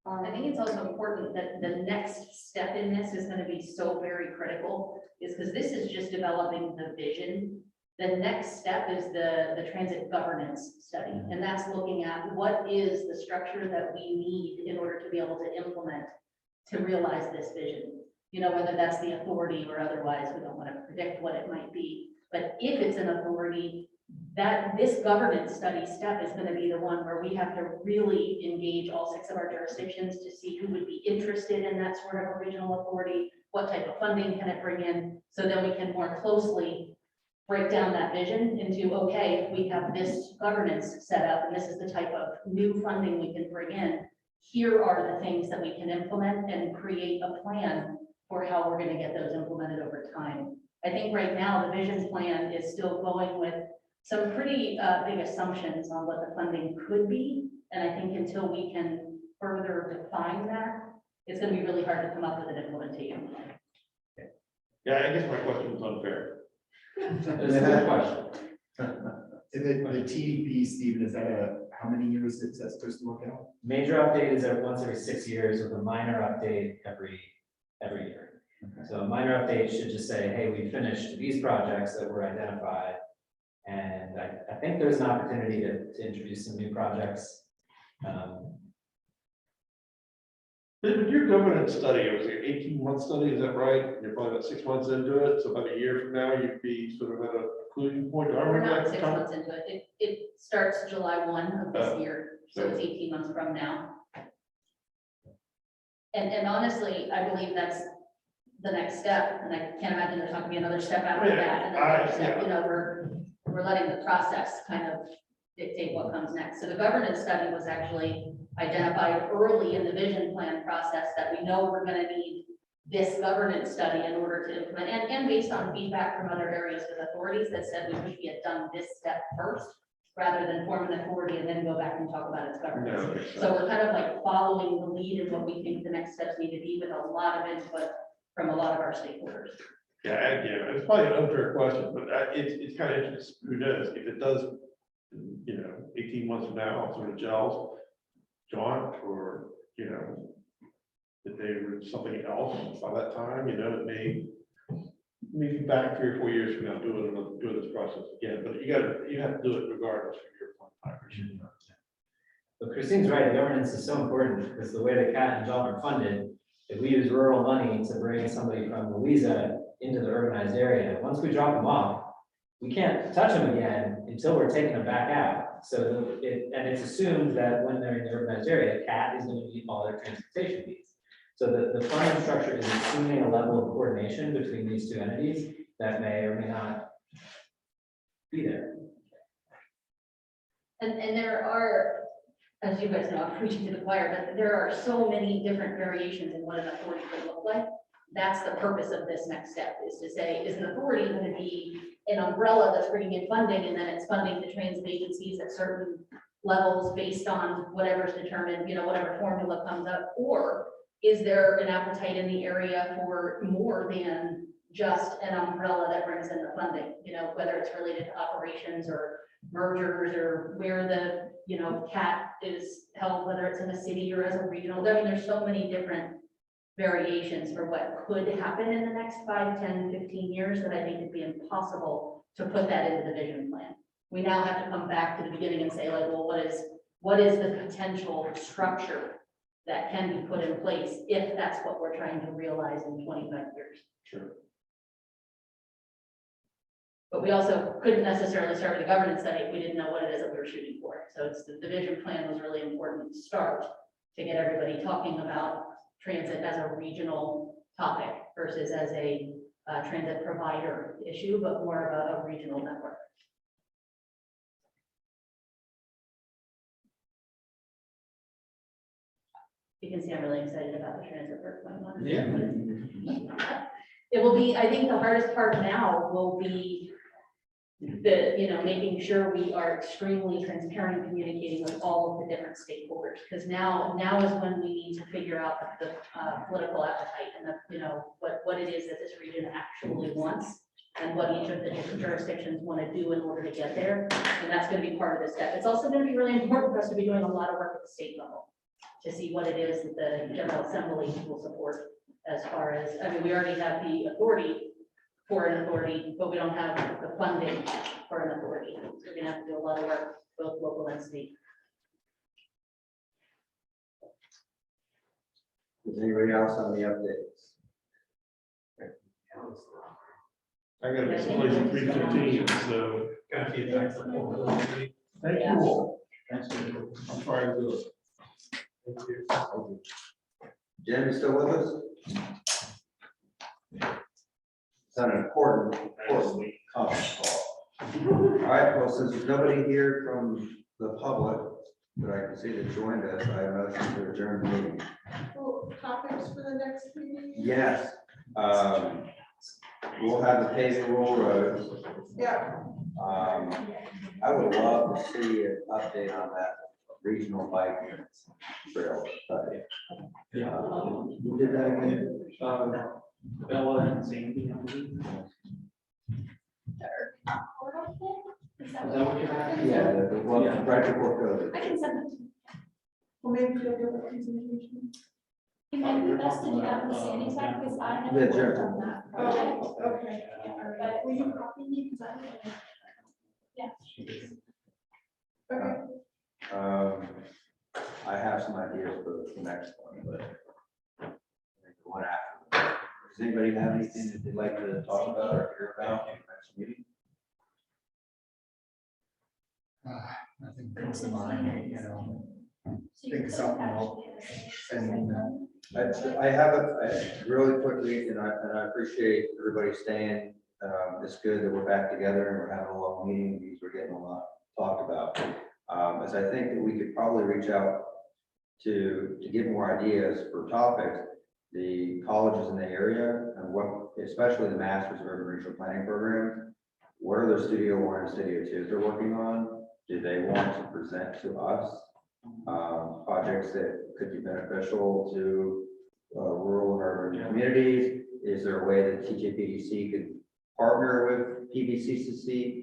I think it's also important that the next step in this is going to be so very critical, is because this is just developing the vision. The next step is the transit governance study, and that's looking at what is the structure that we need in order to be able to implement to realize this vision. Whether that's the authority or otherwise, we don't want to predict what it might be. But if it's an authority, that this governance study step is going to be the one where we have to really engage all 6 of our jurisdictions to see who would be interested in that sort of regional authority, what type of funding can it bring in, so then we can more closely break down that vision into, okay, if we have this governance set up and this is the type of new funding we can bring in, here are the things that we can implement and create a plan for how we're going to get those implemented over time. I think right now the vision plan is still going with some pretty big assumptions on what the funding could be. And I think until we can further define that, it's going to be really hard to come up with an implementation plan. Yeah, I guess my question was unfair. There's another question. The TDP, Stephen, is that how many years is that supposed to look out? Major update is once every 6 years with a minor update every year. Okay. So a minor update should just say, hey, we finished these projects that were identified. And I think there's an opportunity to introduce some new projects. But your governance study, it was an 18-month study, is that right? You're probably about 6 months into it, so about a year from now, you'd be sort of at a conclusion point. Do I We're remember not that 6 time? months into it. It starts July 1 of this Oh, year, so so- it's 18 months from now. And honestly, I believe that's the next step, and I can't imagine there's not gonna be another step after Yeah, that. And then another step, yeah. we're letting the process kind of dictate what comes next. So the governance study was actually identified early in the vision plan process that we know we're gonna need this governance study in order to implement, and based on feedback from other areas with authorities that said we wish we had done this step first, rather than form an authority and then go back and talk about its governance. No, makes So sense. we're kind of like following the lead in what we think the next steps need to be, with a lot of input from a lot of our stakeholders. Yeah, it's probably an unfair question, but it's kind of interesting. Who knows if it does, 18 months from now, sort of gels, John, or, that they were something else by that time, it may be back 3 or 4 years from now doing this process again, but you have to do it regardless of your plan. I appreciate that. But Christine's right, the governance is so important because the way that CAT and JAUNT are funded, if we use rural money to bring somebody from Louisa into the urbanized area, once we drop them off, we can't touch them again until we're taking them back out. So it's assumed that when they're in the urbanized area, CAT is going to meet all their transportation needs. So the funding structure is assuming a level of coordination between these 2 entities that may or may not be there. And there are, as you guys know, I'm preaching to the choir, but there are so many different variations in what an authority could look like. That's the purpose of this next step, is to say, is an authority going to be an umbrella that's bringing in funding, and then it's funding the transit agencies at certain levels based on whatever's determined, whatever formula comes up? Or is there an appetite in the area for more than just an umbrella that brings in the funding? Whether it's related to operations or mergers, or where the, CAT is held, whether it's in a city or as a regional. I mean, there's so many different variations for what could happen in the next 5, 10, 15 years that I think it'd be impossible to put that into the vision plan. We now have to come back to the beginning and say, like, well, what is the potential structure that can be put in place if that's what we're trying to realize in 25 years? Sure. But we also couldn't necessarily start with a governance study if we didn't know what it is that we were shooting for. So it's the vision plan was really important to start, to get everybody talking about transit as a regional topic versus as a transit provider issue, but more of a regional network. You can see I'm really excited about the transit work going on. Yeah. It will be, I think the hardest part now will be making sure we are extremely transparent in communicating with all of the different stakeholders. Because now is when we need to figure out the political appetite and what it is that this region actually wants and what each of the different jurisdictions want to do in order to get there. And that's going to be part of this step. It's also going to be really important for us to be doing a lot of work at the state level to see what it is that the General Assembly will support as far as, I mean, we already have the authority for an authority, but we don't have the funding for an authority. So we're going to have to do a lot of work, both local and state. Does anybody else on the updates? I gotta be someplace at 3:15, so got feedback for all. Thank you all. Thanks. I'll try to do it. Thank you. Jim, you still with us? It's an important conference call. All right, well, since there's nobody here from the public that I can see that joined us, I have a motion to adjourn the meeting. Well, topics for the next meeting? Yes, we'll have the paved rural roads. Yeah. I would love to see an update on that regional bike trail study. Who did that again? Bella and Sandy, I believe. Is that Is that what you're asking? Yeah, the one right before COVID. I can send it to you. Well, maybe you'll do a presentation. It might be best to do that with Sandy's back because I Yeah, haven't sure. worked on that project. Oh, okay. But will you copy me? Because I don't know. Yeah. Okay. I have some ideas for the next one, but I think the one after. Does anybody have anything that they'd like to talk about or hear about in the next meeting? Nothing comes to mind, think of something else. And I have really quickly, and I appreciate everybody staying. It's good that we're back together and we're having a long meeting because we're getting a lot talked about. As I think that we could probably reach out to get more ideas for topics, the colleges in the area and what, especially the Masters of Urban Regional Planning program, what are their Studio 1 and Studio 2s they're working on? Do they want to present to us projects that could be beneficial to rural and urban communities? Is there a way that TJPDC could partner with PVCC,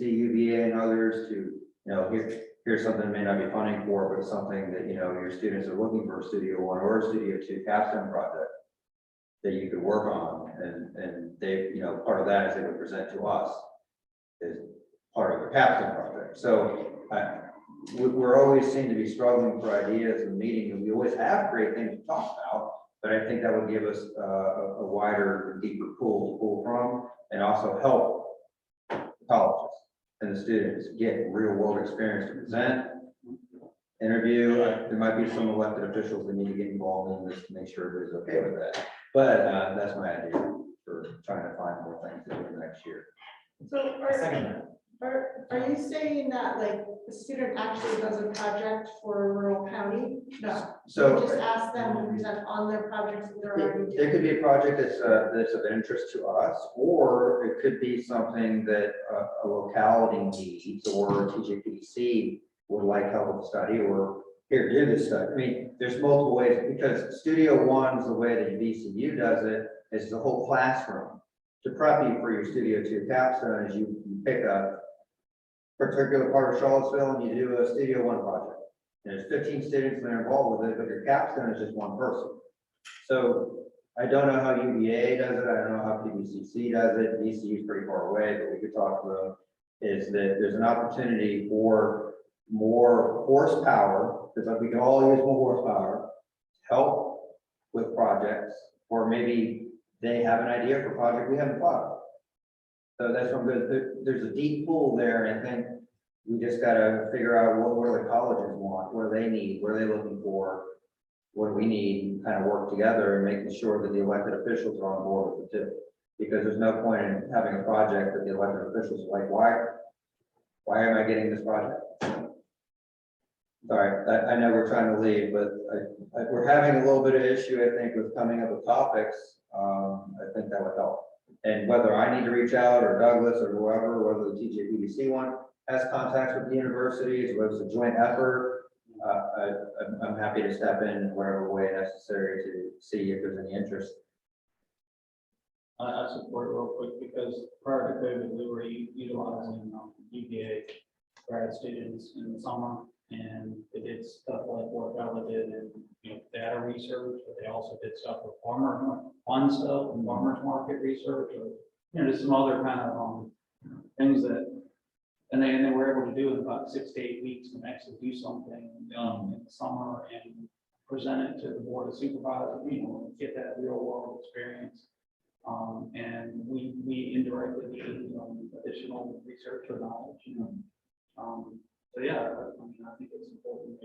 UVA, and others to, here's something that may not be funding for, but something that, your students are looking for a Studio 1 or a Studio 2 capstone project that you could work on, and they, part of that is they would present to us as part of the capstone project. So we're always seem to be struggling for ideas in the meeting, and we always have great things to talk about, but I think that would give us a wider, deeper pool to pull from, and also help colleges and the students get real world experience to present, interview. There might be some elected officials that need to get involved in this to make sure everybody's okay with that. But that's my idea for trying to find more things to do next year. So are you saying that like the student actually does a project for a rural county? No. So You just ask them to present on their projects that they're already it doing. could be a project that's of interest to us, or it could be something that a locality needs, or TJPDC would like help with study, or here, do this study. I mean, there's multiple ways, because Studio 1 is the way that VCU does it, is the whole classroom. To prep you for your Studio 2 capstone is you pick a particular part of Charlottesville and you do a Studio 1 project. And there's 15 students that are involved with it, but your capstone is just one person. So I don't know how UVA does it. I don't know how PVCC does it. VCU is pretty far away, but we could talk to them. Is that there's an opportunity for more horsepower, because we can all use more horsepower, help with projects, or maybe they have an idea for a project we haven't thought of. So that's one good. There's a deep pool there, and I think we just got to figure out what the colleges want, what do they need, what are they looking for, what do we need, and kind of work together and making sure that the elected officials are on board with it too. Because there's no point in having a project that the elected officials are like, why am I getting this project? Sorry, I know we're trying to leave, but we're having a little bit of issue, I think, with coming up with topics. I think that would help. And whether I need to reach out, or Douglas, or whoever, whether the TJPDC one has contacts with the universities, whether it's a joint effort, I'm happy to step in wherever way necessary to see if there's any interest. I support it real quick because prior to COVID, we were utilizing UVA grad students in the summer, and they did stuff like what Bella did and, data research, but they also did stuff with fun stuff and farmers market research, or, just some other kind of things that, and they were able to do in about 6 to 8 weeks and actually do something in the summer and present it to the board of supervisors, get that real world experience. And we indirectly need additional research or knowledge, So yeah, I think it's important.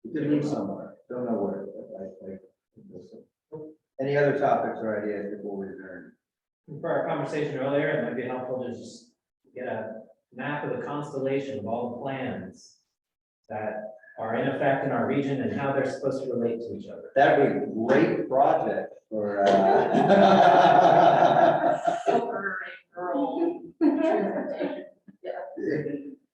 You could meet somewhere, don't know where, but any other topics or ideas before we adjourn? For our conversation earlier, it might be helpful to just get a map of the constellation of all the plans that are in effect in our region and how they're supposed to relate to each other. That'd be a great project for, Silver girl transportation.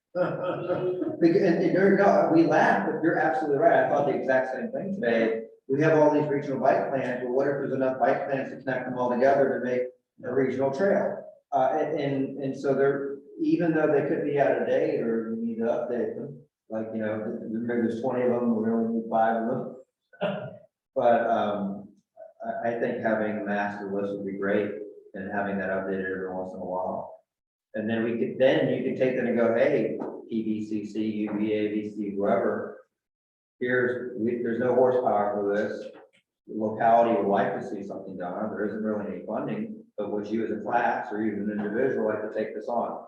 And there you go, we laugh, but you're absolutely right, I thought the exact same thing today. We have all these regional bike plans, but what if there's enough bike plans to connect them all together to make a regional trail? And so they're, even though they could be out of date or we need to update them, like, maybe there's 20 of them, we only need 5 of them. But I think having a master list would be great, and having that updated every once in a while. And then you could take them and go, hey, PVCC, UVA, VC, whoever, there's no horsepower for this. The locality would like to see something done. There isn't really any funding, but would you as a class or even an individual like to take this on?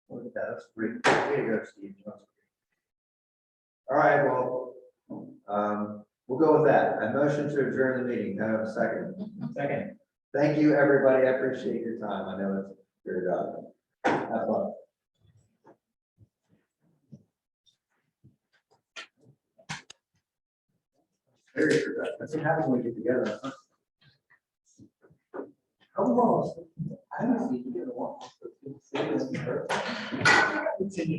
Look at that, that's great. Way to go, Steve. All right, well, we'll go with that. A motion to adjourn the meeting. Can I have a second? Second. Thank you, everybody. I appreciate your time. I know it's your job. Have fun. Very good. That's what happens when we get together. Huh? Almost. I haven't seen you in a while. Continue.